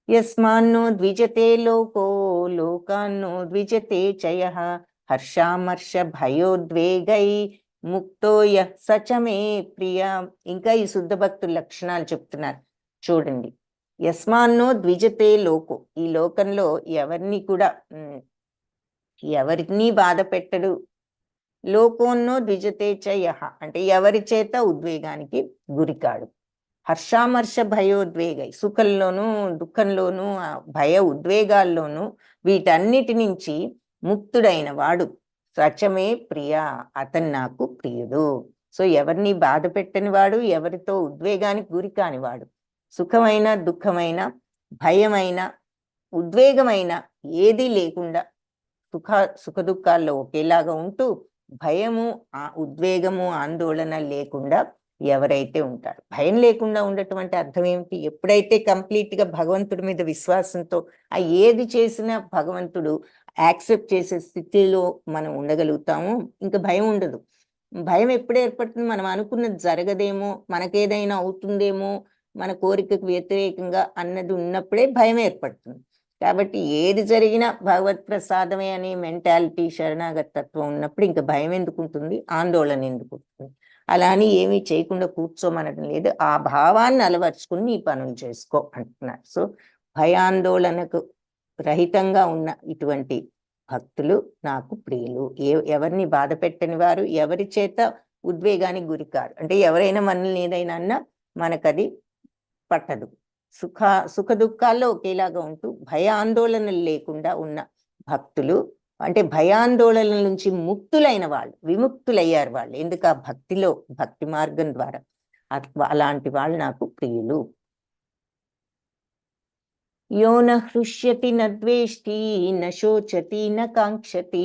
యస్మాన్నో ద్విజతే లోకో లోకాన్నో ద్విజతే చయః హర్షామర్ష భయోద్వేగై ముక్తోయ సచమే ప్రియ. ఇంకా ఈ శుద్ధ భక్తుల లక్షణాలు చెప్తున్నారు చూడండి. యస్మాన్నో ద్విజతే లోకో, ఈ లోకంలో ఎవరిని బాధ పెట్టడు. లోకోన్నో ద్విజతే చయః అంటే ఎవరి చేత ఉద్వేగానికి గురికాడు. హర్షామర్ష భయోద్వేగై, సుఖంలోనూ దుఃఖంలోనూ భయ ఉద్వేగాల్లోనూ వీటన్నిటి నుంచి ముక్తుడైన వాడు సచమే ప్రియ, అతను నాకు ప్రియుడు. సో ఎవరిని బాధ పెట్టని వాడు, ఎవరితో ఉద్వేగానికి గురి కానివాడు, సుఖమైన దుఃఖమైన భయమైన ఉద్వేగమైన ఏదీ లేకుండా సుఖ దుఃఖాల్లో ఒకేలాగా ఉంటూ భయము ఉద్వేగము ఆందోళన లేకుండా ఎవరైతే ఉంటారు. భయం లేకుండా ఉండటం అంటే అర్థం ఏమిటి? ఎప్పుడైతే కంప్లీట్ గా భగవంతుడి మీద విశ్వాసంతో ఏది చేసినా భగవంతుడు యాక్సెప్ట్ చేసే స్థితిలో మనం ఉండగలుగుతామో ఇంకా భయం ఉండదు. భయం ఎప్పుడు ఏర్పడుతుంది? మనం అనుకున్నది జరగదేమో, మనకేదైనా అవుతుందేమో, మన కోరికకు వ్యతిరేకంగా అన్నది ఉన్నప్పుడే భయం ఏర్పడుతుంది. కాబట్టి ఏది జరిగినా భగవత్ ప్రసాదమే అనే మెంటాలిటీ, శరణాగత తత్వం ఉన్నప్పుడు ఇంకా భయం ఎందుకు ఉంటుంది, ఆందోళన ఎందుకు ఉంటుంది? అలా అని ఏమీ చేయకుండా కూర్చోమనడం లేదు. ఆ భావాన్ని అలవర్చుకుని ఈ పనులు చేసుకో అంటున్నారు. సో భయాందోళనకు రహితంగా ఉన్న ఇటువంటి భక్తులు నాకు ప్రియులు. ఎవరిని బాధ పెట్టని వారు, ఎవరి చేత ఉద్వేగానికి గురికారు. అంటే ఎవరైనా మనల్ని ఏదైనా అన్నా మనకది పట్టదు. సుఖ దుఃఖాల్లో ఒకేలాగా ఉంటూ భయాందోళనలు లేకుండా ఉన్న భక్తులు, అంటే భయాందోళనల నుంచి ముక్తులైన వాళ్ళు, విముక్తులయ్యారు వాళ్ళు. ఎందుకు? ఆ భక్తి మార్గం ద్వారా. అలాంటి వాళ్ళు నాకు ప్రియులు. యో న హృష్యతి న ద్వేష్టి న శోచతి న కాంక్షతి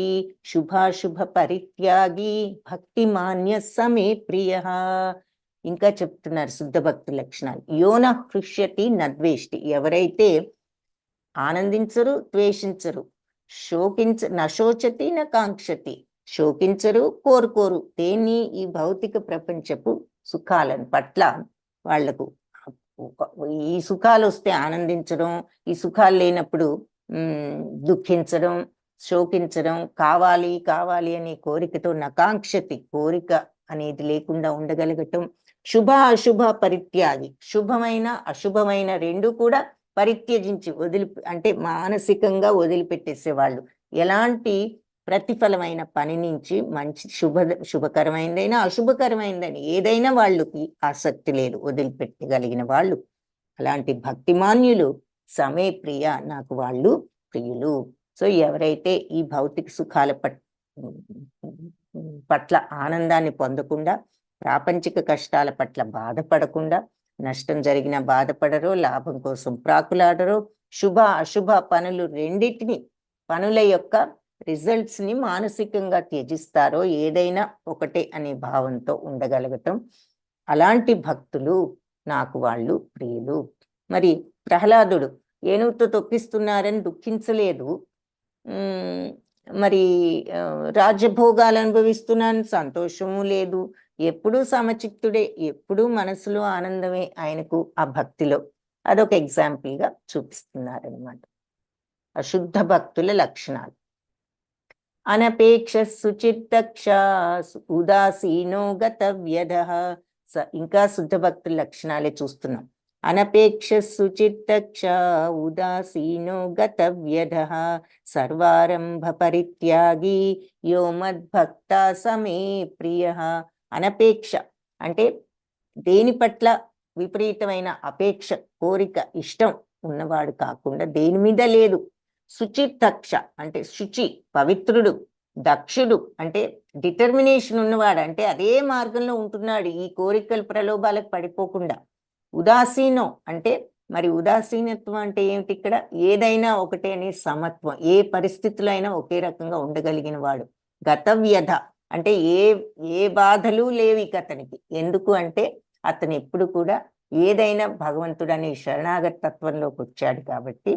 శుభాశుభ పరిత్యాగి భక్తి మాన్య సమే ప్రియ. ఇంకా చెప్తున్నారు శుద్ధ భక్తి లక్షణాలు. యో న హృష్యతి న ద్వేష్టి, ఎవరైతే ఆనందించరు ద్వేషించరు, నశోచతి న కాంక్షతి, శోకించరు కోరుకోరు దేన్ని, ఈ భౌతిక ప్రపంచపు సుఖాలను పట్ల వాళ్లకు. ఈ సుఖాలు వస్తే ఆనందించడం, ఈ సుఖాలు లేనప్పుడు దుఃఖించడం, శోకించడం, కావాలి కావాలి అనే కోరికతో నకాంక్షతి, కోరిక అనేది లేకుండా ఉండగలగటం. శుభ అశుభ పరిత్యాగి, శుభమైన అశుభమైన రెండు కూడా పరిత్యజించి అంటే మానసికంగా వదిలిపెట్టేసేవాళ్ళు. ఎలాంటి ప్రతిఫలమైన పని నుంచి, మంచి శుభకరమైనదైనా అశుభకరమైనదని ఏదైనా వాళ్ళకి ఆసక్తి లేదు, వదిలిపెట్టగలిగిన వాళ్ళు. అలాంటి భక్తిమాన్యులు సమే ప్రియ, నాకు వాళ్ళు ప్రియులు. సో ఎవరైతే ఈ భౌతిక సుఖాల పట్ల ఆనందాన్ని పొందకుండా, ప్రాపంచిక కష్టాల పట్ల బాధపడకుండా, నష్టం జరిగినా బాధపడరో, లాభం కోసం ప్రాకులాడరో, శుభ అశుభ పనుల యొక్క రిజల్ట్స్ ని మానసికంగా త్యజిస్తారో ఏదైనా ఒకటే అనే భావంతో ఉండగలగటం, అలాంటి భక్తులు నాకు వాళ్ళు ప్రియులు. మరి ప్రహ్లాదుడు ఏనుగుతో తొక్కిస్తున్నారని దుఃఖించలేదు, మరి రాజ్యభోగాలు అనుభవిస్తున్నాను సంతోషము లేదు, ఎప్పుడూ సమచిత్తుడే, ఎప్పుడూ మనసులో ఆనందమే ఆయనకు ఆ భక్తిలో. అదొక ఎగ్జాంపుల్ గా చూపిస్తున్నారనమాట. అశుద్ధ భక్తుల లక్షణాలు: అనపేక్ష సుచిత్తక్ష ఉదాసీనో గతవ్యధ. ఇంకా శుద్ధ భక్తుల లక్షణాలే చూస్తున్నాం. అనపేక్ష సుచిత్తక్ష ఉదాసీనో గతవ్యధ సర్వారంభ పరిత్యాగి యో మద్భక్త సమే ప్రియ. అనపేక్ష అంటే దేని పట్ల విపరీతమైన అపేక్ష, కోరిక, ఇష్టం ఉన్నవాడు కాకుండా, దేని మీద లేదు. శుచితక్ష అంటే శుచి, పవిత్రుడు. దక్షుడు అంటే డిటర్మినేషన్ ఉన్నవాడు, అంటే అదే మార్గంలో ఉంటున్నాడు, ఈ కోరికల ప్రలోభాలకు పడిపోకుండా. ఉదాసీనం అంటే మరి ఉదాసీనత్వం అంటే ఏమిటి ఇక్కడ? ఏదైనా ఒకటే అనే సమత్వం, ఏ పరిస్థితుల్లో అయినా ఒకే రకంగా ఉండగలిగిన వాడు. గతవ్యధ అంటే ఏ బాధలు లేవు ఇక అతనికి. ఎందుకు అంటే అతను ఎప్పుడు కూడా ఏదైనా భగవంతుడు అనే శరణాగత తత్వంలోకి వచ్చాడు కాబట్టి,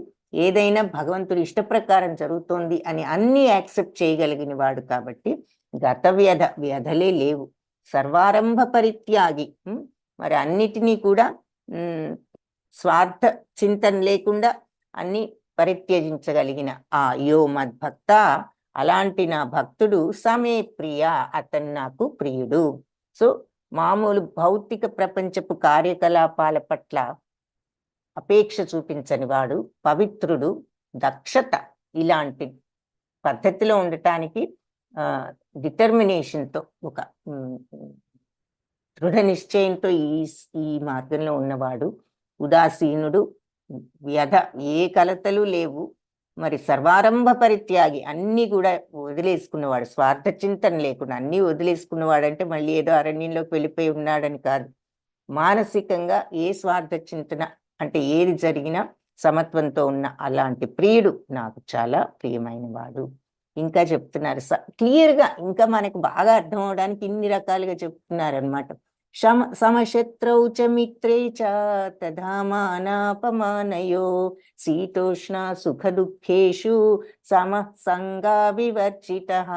ఏదైనా భగవంతుడి ఇష్ట ప్రకారం జరుగుతోంది అని అన్ని యాక్సెప్ట్ చేయగలిగిన వాడు కాబట్టి వ్యధలే లేవు. సర్వారంభ పరిత్యాగి, మరి అన్నిటినీ కూడా స్వార్థ చింతన లేకుండా అన్ని పరిత్యజించగలిగిన ఆ యో మద్భక్త, అలాంటి నా భక్తుడు సమే ప్రియ, అతను నాకు ప్రియుడు. సో మామూలు భౌతిక ప్రపంచపు కార్యకలాపాల పట్ల అపేక్ష చూపించని వాడు, పవిత్రుడు, దక్షత, ఇలాంటి పద్ధతిలో ఉండటానికి డిటర్మినేషన్తో, ఒక దృఢ నిశ్చయంతో ఈ మార్గంలో ఉన్నవాడు. ఉదాసీనుడు, వ్యధ ఏ కలతలు లేవు, మరి సర్వారంభ పరిత్యాగి అన్ని కూడా వదిలేసుకున్నవాడు, స్వార్థ చింతన లేకుండా అన్ని వదిలేసుకున్నవాడు. అంటే మళ్ళీ ఏదో అరణ్యంలోకి వెళ్ళిపోయి ఉన్నాడని కాదు, మానసికంగా ఏ స్వార్థ చింతన అంటే ఏది జరిగినా సమత్వంతో ఉన్న అలాంటి ప్రియుడు నాకు చాలా ప్రియమైన వాడు. ఇంకా చెప్తున్నారు క్లియర్గా, ఇంకా మనకు బాగా అర్థం అవడానికి ఇన్ని రకాలుగా చెప్తున్నారు అనమాట. సమశత్రౌ చ మిత్రే చ తథా మానాపమానయో శీతోష్ణ సుఖ దుఃఖేషు సమః సంగా వివర్జితః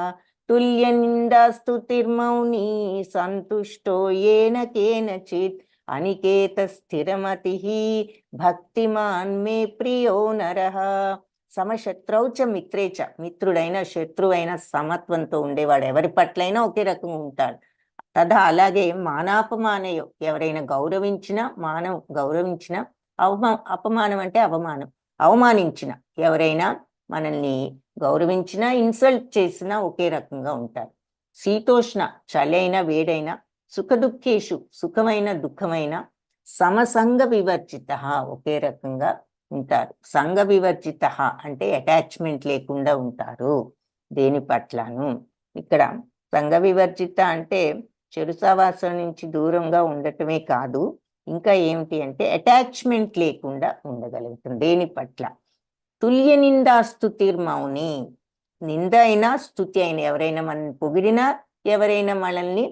తుల్య నిందా స్తుతిర్మౌని సంతుష్టో ఏన కేనచిత్ అనికేత స్థిరమతి భక్తిమాన్ మే ప్రియో నరః. సమశత్రౌ చ మిత్రే చ, మిత్రుడైన శత్రువైన సమత్వంతో ఉండేవాడు, ఎవరి పట్లైనా ఒకే రకంగా ఉంటాడు. తదా అలాగే మానాపమానయో, ఎవరైనా గౌరవించినా, గౌరవించిన, అపమానం అంటే అవమానం, అవమానించిన, ఎవరైనా మనల్ని గౌరవించినా ఇన్సల్ట్ చేసినా ఒకే రకంగా ఉంటారు. శీతోష్ణ చలైన వేడైన, సుఖ దుఃఖేషు సుఖమైన దుఃఖమైన, సమసంగ వివర్జిత ఒకే రకంగా ఉంటారు. సంగ వివర్జిత అంటే అటాచ్మెంట్ లేకుండా ఉంటారు దేని పట్లను. ఇక్కడ సంగ వివర్జిత అంటే చెడు సహవాసం నుంచి దూరంగా ఉండటమే కాదు, ఇంకా ఏమిటి అంటే అటాచ్మెంట్ లేకుండా ఉండగలుగుతుంది దేని పట్ల. తుల్య నిందా స్తుతిర్మౌని, నింద అయినా స్తుతి అయినా, ఎవరైనా మనల్ని పొగిడినా ఎవరైనా మనల్ని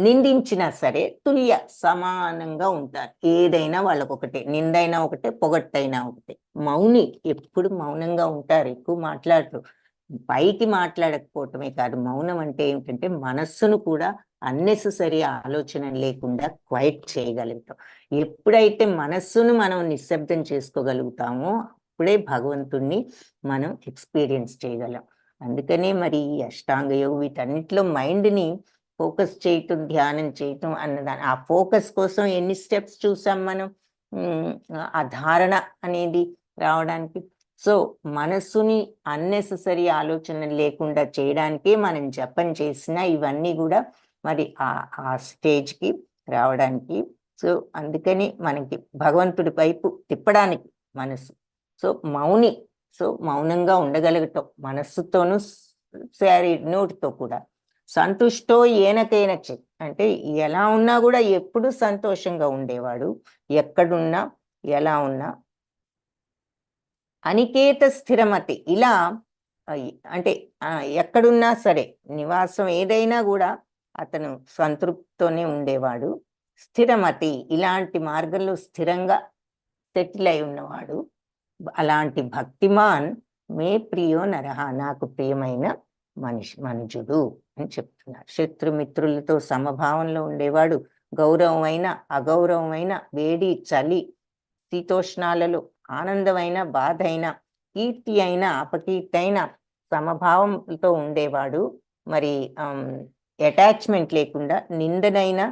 నిందించినా సరే తుల్య సమానంగా ఉంటారు. ఏదైనా వాళ్ళకు ఒకటే, నిందైనా ఒకటే, పొగట్టైనా ఒకటే. మౌని, ఎప్పుడు మౌనంగా ఉంటారు, ఎక్కువ మాట్లాడరు. పైకి మాట్లాడకపోవటమే కాదు, మౌనం అంటే ఏమిటంటే మనస్సును కూడా అన్నెసెసరీ ఆలోచన లేకుండా క్వైట్ చేయగలుగుతాం. ఎప్పుడైతే మనస్సును మనం నిశ్శబ్దం చేసుకోగలుగుతామో అప్పుడే భగవంతుణ్ణి మనం ఎక్స్పీరియన్స్ చేయగలం. అందుకనే మరి ఈ అష్టాంగ యోగం వీటన్నిటిలో మైండ్ని ఫోకస్ చేయటం, ధ్యానం చేయటం అన్నదాన్ని, ఆ ఫోకస్ కోసం ఎన్ని స్టెప్స్ చూసాం మనం, ఆ ధారణ అనేది రావడానికి. సో మనస్సుని అన్నెసెసరీ ఆలోచన లేకుండా చేయడానికే మనం జపం చేసిన ఇవన్నీ కూడా మరి ఆ స్టేజ్కి రావడానికి. సో అందుకని మనకి భగవంతుడి వైపు తిప్పడానికి మనసు. సో మౌని, సో మౌనంగా ఉండగలగటం మనస్సుతోనూ నోటితో కూడా. సంతుష్టో ఏనకైన చిత్ అంటే ఎలా ఉన్నా కూడా ఎప్పుడు సంతోషంగా ఉండేవాడు, ఎక్కడున్నా ఎలా ఉన్నా. అనికేత స్థిరమతి, ఇలా అంటే ఎక్కడున్నా సరే నివాసం ఏదైనా కూడా అతను సంతృప్తితోనే ఉండేవాడు. స్థిరమతి, ఇలాంటి మార్గంలో స్థిరంగా సెటిల్ అయి ఉన్నవాడు. అలాంటి భక్తిమాన్ మే ప్రియో నరహ, నాకు ప్రియమైన మనుజుడు అని చెప్తున్నారు. శత్రుమిత్రులతో సమభావంలో ఉండేవాడు. గౌరవమైన అగౌరవమైన, వేడి చలి శీతోష్ణాలలో, ఆనందమైన బాధ అయినా, కీర్తి అయినా అపకీర్తి అయినా సమభావంతో ఉండేవాడు. మరి అటాచ్మెంట్ లేకుండా, నిందనైనా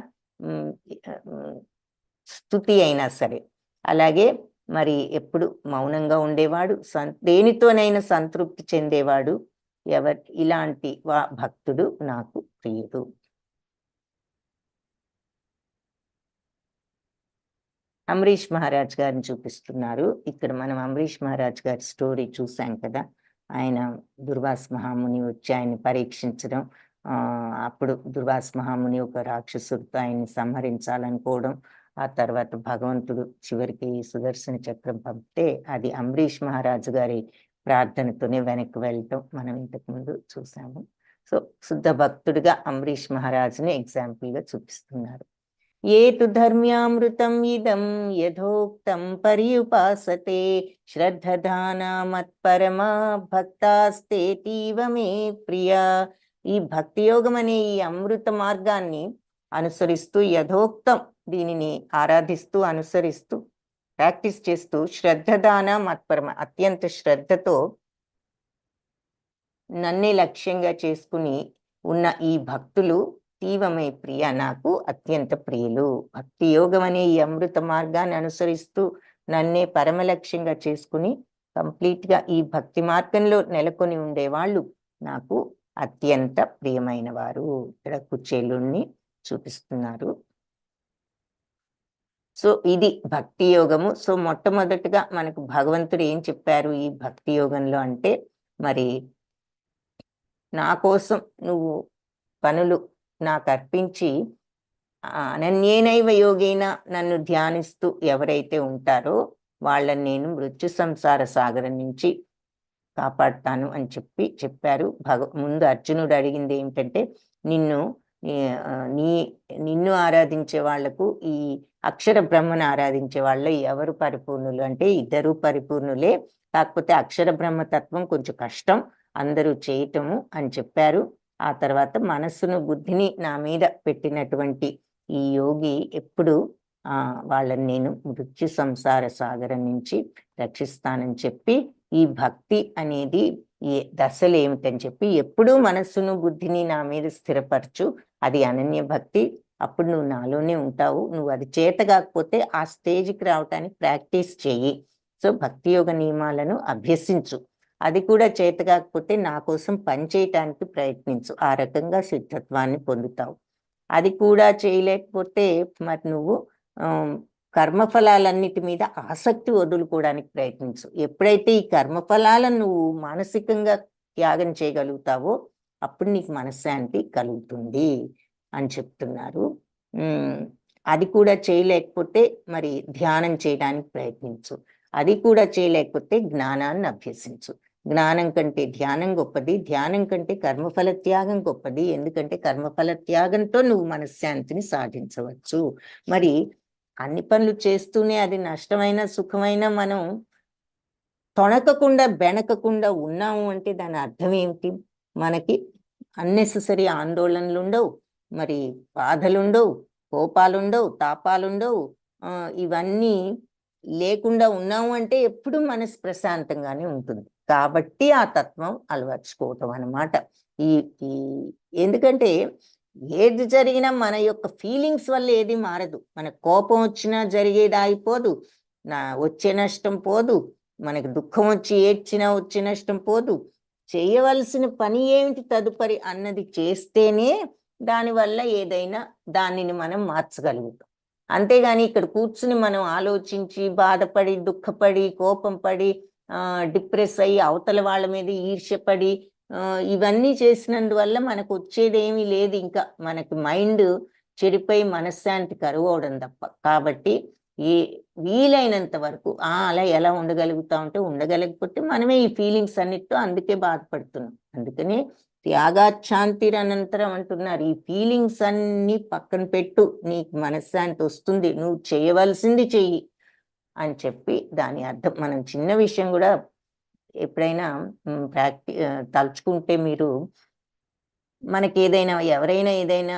స్తుతి అయినా సరే. అలాగే మరి ఎప్పుడు మౌనంగా ఉండేవాడు, దేనితోనైనా సంతృప్తి చెందేవాడు. ఇలాంటి భక్తుడు నాకు ప్రియుడు. అంబరీష్ మహారాజ్ గారిని చూపిస్తున్నారు. ఇక్కడ మనం అంబరీష్ మహారాజ్ గారి స్టోరీ చూసాం కదా. ఆయన దుర్వాస మహాముని వచ్చి ఆయన్ని పరీక్షించడం, అప్పుడు దుర్వాస మహాముని ఒక రాక్షసుడితో ఆయన్ని సంహరించాలనుకోవడం, ఆ తర్వాత భగవంతుడు చివరికి సుదర్శన చక్రం పంపితే అది అంబరీష్ మహారాజు గారి ప్రార్థనతోనే వెనక్కి వెళ్ళటం మనం ఇంతకుముందు చూసాము. సో శుద్ధ భక్తుడిగా అంబరీష్ మహారాజుని ఎగ్జాంపుల్గా చూపిస్తున్నారు. ఏతు ధర్మ్యామృతం ఇదం యథోక్తం పర్యుపాసతే శ్రద్ధదానా మత్పరమా భక్తాస్తేతీవ మే ప్రియా. ఈ భక్తి యోగం అనే ఈ అమృత మార్గాన్ని అనుసరిస్తూ, యథోక్తం దీనిని ఆరాధిస్తూ, అనుసరిస్తూ, ప్రాక్టీస్ చేస్తూ, శ్రద్ధదాన మత్పరమ, అత్యంత శ్రద్ధతో నన్నే లక్ష్యంగా చేసుకుని ఉన్న ఈ భక్తులు తీవమే ప్రియ, నాకు అత్యంత ప్రియులు. భక్తి యోగం అనే ఈ అమృత మార్గాన్ని అనుసరిస్తూ నన్నే పరమ లక్ష్యంగా చేసుకుని కంప్లీట్గా ఈ భక్తి మార్గంలో నెలకొని ఉండేవాళ్ళు నాకు అత్యంత ప్రియమైన వారు. ఇక్కడ కుచేలుణ్ణి చూపిస్తున్నారు. సో ఇది భక్తి యోగము. సో మొట్టమొదటిగా మనకు భగవంతుడు ఏం చెప్పారు ఈ భక్తి యోగంలో అంటే, మరి నా కోసం నువ్వు పనులు నాకు అర్పించి అనన్యేనైవ యోగేన నన్ను ధ్యానిస్తూ ఎవరైతే ఉంటారో వాళ్ళని నేను మృత్యు సంసార సాగరం నుంచి కాపాడుతాను అని చెప్పారు. ముందు అర్జునుడు అడిగింది ఏమిటంటే, నిన్ను ఆరాధించే వాళ్లకు, ఈ అక్షర బ్రహ్మను ఆరాధించే వాళ్ళ ఎవరు పరిపూర్ణులు అంటే ఇద్దరు పరిపూర్ణులే, కాకపోతే అక్షర బ్రహ్మతత్వం కొంచెం కష్టం అందరూ చేయటము అని చెప్పారు. ఆ తర్వాత మనస్సును బుద్ధిని నా మీద పెట్టినటువంటి ఈ యోగి ఎప్పుడు వాళ్ళని నేను మృత్యు సంసార సాగరం నుంచి రక్షిస్తానని చెప్పి, ఈ భక్తి అనేది ఈ దశలు ఏమిటని చెప్పి, ఎప్పుడూ మనస్సును బుద్ధిని నా మీద స్థిరపరచు, అది అనన్య భక్తి, అప్పుడు నువ్వు నాలోనే ఉంటావు. నువ్వు అది చేత కాకపోతే ఆ స్టేజ్కి రావటానికి ప్రాక్టీస్ చెయ్యి. సో భక్తి యోగ నియమాలను అభ్యసించు, అది కూడా చేత కాకపోతే నా కోసం పనిచేయటానికి ప్రయత్నించు, ఆ రకంగా సిద్ధత్వాన్ని పొందుతావు. అది కూడా చేయలేకపోతే మరి నువ్వు కర్మఫలాలన్నిటి మీద ఆసక్తి వదులుకోవడానికి ప్రయత్నించు. ఎప్పుడైతే ఈ కర్మఫలాలను నువ్వు మానసికంగా త్యాగం చేయగలుగుతావో అప్పుడు నీకు మనశ్శాంతి కలుగుతుంది అని చెప్తున్నారు. అది కూడా చేయలేకపోతే మరి ధ్యానం చేయడానికి ప్రయత్నించు, అది కూడా చేయలేకపోతే జ్ఞానాన్ని అభ్యసించు. జ్ఞానం కంటే ధ్యానం గొప్పది, ధ్యానం కంటే కర్మఫల త్యాగం గొప్పది. ఎందుకంటే కర్మఫల త్యాగంతో నువ్వు మనశ్శాంతిని సాధించవచ్చు. మరి అన్ని పనులు చేస్తూనే అది నష్టమైన సుఖమైన మనం తొణకకుండా బెణకకుండా ఉన్నాము అంటే దాని అర్థం ఏమిటి? మనకి అన్నెసెసరీ ఆందోళనలు ఉండవు, మరి బాధలుండవు, కోపాలుండవు, తాపాలుండవు. ఇవన్నీ లేకుండా ఉన్నాము అంటే ఎప్పుడు మనసు ప్రశాంతంగానే ఉంటుంది. కాబట్టి ఆ తత్వం అలవర్చుకోవటం అన్నమాట. ఎందుకంటే ఏది జరిగినా మన యొక్క ఫీలింగ్స్ వల్ల ఏది మారదు. మన కోపం వచ్చినా జరిగేది ఆగిపోదు, వచ్చే నష్టం పోదు. మనకు దుఃఖం వచ్చి ఏడ్చినా వచ్చే నష్టం పోదు. చేయవలసిన పని ఏమిటి తదుపరి అన్నది చేస్తేనే దానివల్ల ఏదైనా దానిని మనం మార్చగలుగుతాం. అంతేగాని ఇక్కడ కూర్చుని మనం ఆలోచించి బాధపడి దుఃఖపడి కోపం పడి డిప్రెస్ అయ్యి అవతల వాళ్ళ మీద ఈర్ష్యపడి ఇవన్నీ చేసినందువల్ల మనకు వచ్చేది ఏమీ లేదు. ఇంకా మనకి మైండ్ చెడిపోయి మనశ్శాంతి కరువు అవడం తప్ప. కాబట్టి ఏ వీలైనంత వరకు అలా ఎలా ఉండగలుగుతా ఉంటే ఉండగలిగిపోతే మనమే ఈ ఫీలింగ్స్ అన్నిటితో అందుకే బాధపడుతున్నాం. అందుకనే త్యాగాచ్ఛాంతిర్ అనంతరం అంటున్నారు, ఈ ఫీలింగ్స్ అన్ని పక్కన పెట్టు, నీకు మనశ్శాంతి వస్తుంది, నువ్వు చేయవలసింది చెయ్యి అని చెప్పి దాని అర్థం. మనం చిన్న విషయం కూడా ఎప్పుడైనా తలుచుకుంటే మీరు, మనకి ఎవరైనా ఏదైనా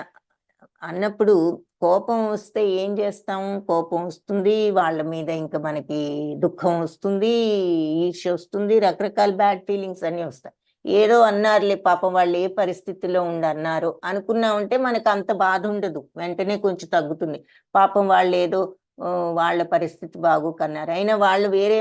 అన్నప్పుడు కోపం వస్తే ఏం చేస్తాము? కోపం వస్తుంది, వాళ్ళ మీద ఇంకా మనకి దుఃఖం వస్తుంది, ఈర్ష్య వస్తుంది, రకరకాల బ్యాడ్ ఫీలింగ్స్ అన్నీ వస్తాయి. ఏదో అన్నారులే పాపం, వాళ్ళు ఏ పరిస్థితిలో అన్నారు అనుకున్నామంటే మనకు అంత బాధ ఉండదు, వెంటనే కొంచెం తగ్గుతుంది. పాపం వాళ్ళు ఏదో వాళ్ళ పరిస్థితి బాగోకన్నారు, అయినా వాళ్ళు వేరే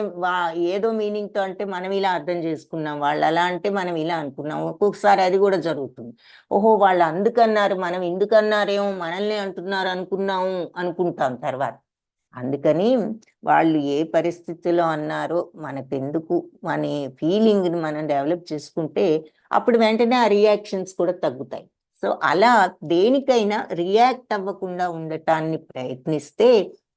ఏదో మీనింగ్తో అంటే మనం ఇలా అర్థం చేసుకున్నాం, వాళ్ళు అలా అంటే మనం ఇలా అనుకున్నాం. ఒక్కొక్కసారి అది కూడా జరుగుతుంది. ఓహో, వాళ్ళు అందుకన్నారు, మనం ఎందుకన్నారేమో, మనల్ని అంటున్నారు అనుకున్నాము అనుకుంటాం తర్వాత. అందుకని వాళ్ళు ఏ పరిస్థితిలో అన్నారో మనకెందుకు అనే ఫీలింగ్ని మనం డెవలప్ చేసుకుంటే అప్పుడు వెంటనే ఆ రియాక్షన్స్ కూడా తగ్గుతాయి. సో అలా దేనికైనా రియాక్ట్ అవ్వకుండా ఉండటాన్ని ప్రయత్నిస్తే,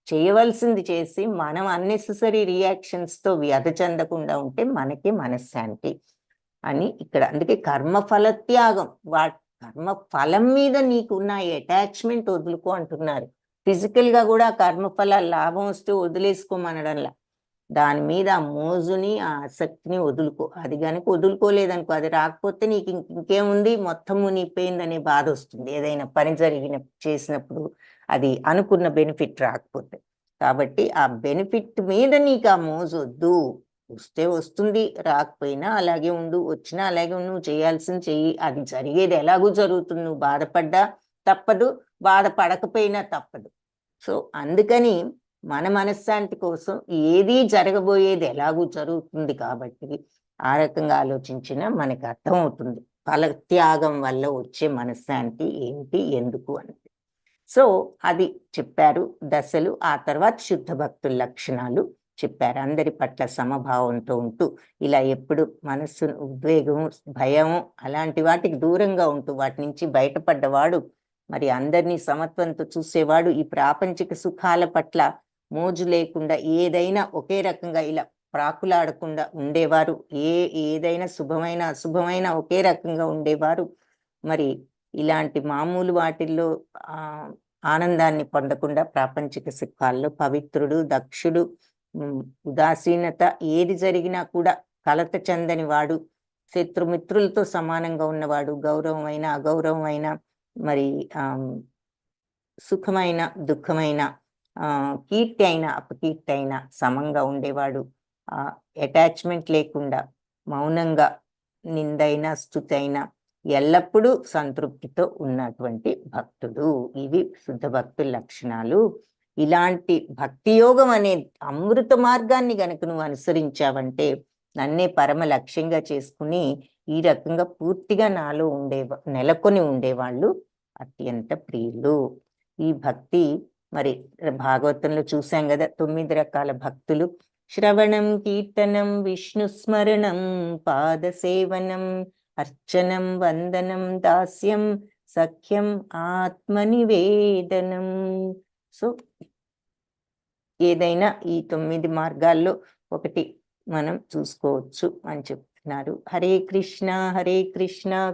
చేయవలసింది చేసి మనం అన్నెసెసరీ రియాక్షన్స్తో వ్యధ చెందకుండా ఉంటే మనకి మనశ్శాంతి అని ఇక్కడ. అందుకే కర్మఫల త్యాగం, కర్మ ఫలం మీద నీకున్న అటాచ్మెంట్ వదులుకో అంటున్నారు. ఫిజికల్గా కూడా కర్మఫల లాభం వస్తే వదిలేసుకోమనడంలా, దాని మీద ఆ మోజుని ఆ ఆసక్తిని వదులుకో. అది కనుక వదులుకోలేదనుకో, అది రాకపోతే నీకు ఇంకేముంది, మొత్తం మునిగిపోయిందనే బాధ వస్తుంది. ఏదైనా పని చేసినప్పుడు అది అనుకున్న బెనిఫిట్ రాకపోతే. కాబట్టి ఆ బెనిఫిట్ మీద నీకు ఆ మోజు వద్దు. వస్తే వస్తుంది, రాకపోయినా అలాగే ఉండు, వచ్చినా అలాగే ఉండు, నువ్వు చేయాల్సింది చెయ్యి, అది జరిగేది ఎలాగూ జరుగుతుంది. నువ్వు బాధపడ్డా తప్పదు, బాధపడకపోయినా తప్పదు. సో అందుకని మన మనశ్శాంతి కోసం ఏది జరగబోయేది ఎలాగూ జరుగుతుంది కాబట్టి ఆ రకంగా ఆలోచించినా మనకి అర్థమవుతుంది ఫలత్యాగం వల్ల వచ్చే మనశ్శాంతి ఏమిటి, ఎందుకు అని. సో అది చెప్పారు దశలు. ఆ తర్వాత శుద్ధ భక్తుల లక్షణాలు చెప్పారు. అందరి పట్ల సమభావంతో ఉంటూ, ఇలా ఎప్పుడు మనస్సు ఉద్వేగము, భయము అలాంటి వాటికి దూరంగా ఉంటూ, వాటి నుంచి బయటపడ్డవాడు, మరి అందరినీ సమత్వంతో చూసేవాడు, ఈ ప్రాపంచిక సుఖాల పట్ల మోజు లేకుండా ఏదైనా ఒకే రకంగా ఇలా ప్రాకులాడకుండా ఉండేవారు, ఏదైనా శుభమైన అశుభమైన ఒకే రకంగా ఉండేవారు. మరి ఇలాంటి మామూలు వాటిల్లో ఆనందాన్ని పొందకుండా ప్రాపంచిక సుఖాల్లో పవిత్రుడు, దక్షుడు, ఉదాసీనత ఏది జరిగినా కూడా కలత చెందని వాడు, శత్రుమిత్రులతో సమానంగా ఉన్నవాడు, గౌరవమైన అగౌరవమైన, మరి సుఖమైన దుఃఖమైన, కీర్తి అయినా అపకీర్తి అయినా సమంగా ఉండేవాడు, అటాచ్మెంట్ లేకుండా మౌనంగా నిందైనా స్తుతైనా ఎల్లప్పుడూ సంతృప్తితో ఉన్నటువంటి భక్తుడు. ఇవి శుద్ధ భక్తుల లక్షణాలు. ఇలాంటి భక్తి యోగం అనే అమృత మార్గాన్ని గనుక నువ్వు అనుసరించావంటే, నన్నే పరమ లక్ష్యంగా చేసుకుని ఈ రకంగా పూర్తిగా నాలో నెలకొని ఉండేవాళ్ళు అత్యంత ప్రియులు. ఈ భక్తి మరి భాగవతంలో చూసాం కదా, 9 రకాల భక్తులు. శ్రవణం, కీర్తనం, విష్ణు స్మరణం, పాదసేవనం, అర్చనం, వందనం, దాస్యం, సఖ్యం, ఆత్మనివేదనం. సో ఏదైనా ఈ 9 మార్గాల్లో ఒకటి మనం చూసుకోవచ్చు అని చెప్తున్నారు. హరే కృష్ణ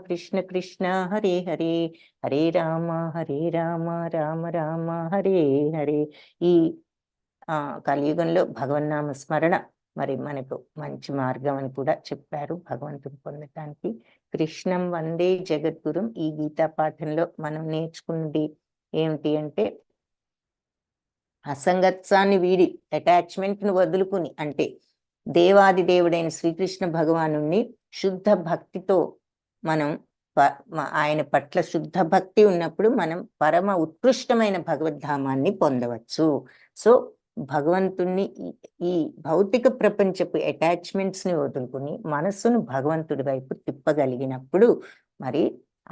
కృష్ణ కృష్ణ హరే హరే, హరే రామ రామ రామ హరే హరే. ఈ కలియుగంలో భగవన్నామ స్మరణ మరి మనకు మంచి మార్గం అని కూడా చెప్పారు భగవంతుని పొందటానికి. కృష్ణం వందే జగద్గురుం. ఈ గీతా పాఠంలో మనం నేర్చుకున్నది ఏమిటి అంటే, అసంగత్సాన్ని వీడి అటాచ్మెంట్ను వదులుకుని, అంటే దేవాది దేవుడైన శ్రీకృష్ణ భగవాను శుద్ధ భక్తితో మనం ఆయన పట్ల శుద్ధ భక్తి ఉన్నప్పుడు మనం పరమ ఉత్కృష్టమైన భగవద్ధామాన్ని పొందవచ్చు. సో భగవంతుణ్ణి ఈ భౌతిక ప్రపంచపు అటాచ్మెంట్స్ని వదులుకుని మనస్సును భగవంతుడి వైపు తిప్పగలిగినప్పుడు, మరి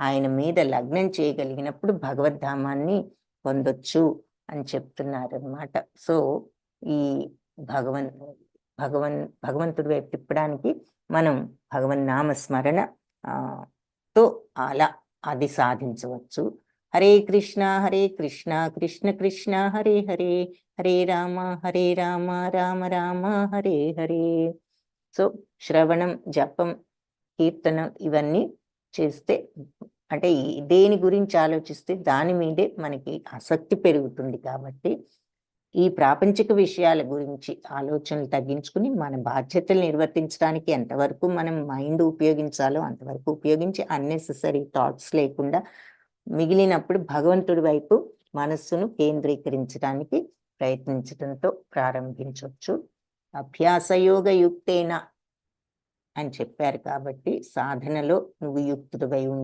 ఆయన మీద లగ్నం చేయగలిగినప్పుడు భగవద్ధామాన్ని పొందొచ్చు అని చెప్తున్నారనమాట. సో ఈ భగవంతుడి వైపు తిప్పడానికి మనం భగవన్నామ స్మరణ తో అలా అది సాధించవచ్చు. హరే కృష్ణ కృష్ణ కృష్ణ హరే హరే, హరే రామ రామ రామ హరే హరే. సో శ్రవణం, జపం, కీర్తనం ఇవన్నీ చేస్తే అంటే దేని గురించి ఆలోచిస్తే దాని మీదే మనకి ఆసక్తి పెరుగుతుంది. కాబట్టి ఈ ప్రాపంచిక విషయాల గురించి ఆలోచనలు తగ్గించుకుని మన బాధ్యతలు నిర్వర్తించడానికి ఎంతవరకు మనం మైండ్ ఉపయోగించాలో అంతవరకు ఉపయోగించి అన్నెసెసరీ థాట్స్ లేకుండా మిగిలినప్పుడు భగవంతుడి వైపు మనస్సును కేంద్రీకరించడానికి ప్రయత్నించడంతో ప్రారంభించవచ్చు. అభ్యాసయోగ యుక్తేన అని చెప్పారు కాబట్టి సాధనలో నువ్వు యుక్తుడివై ఉండి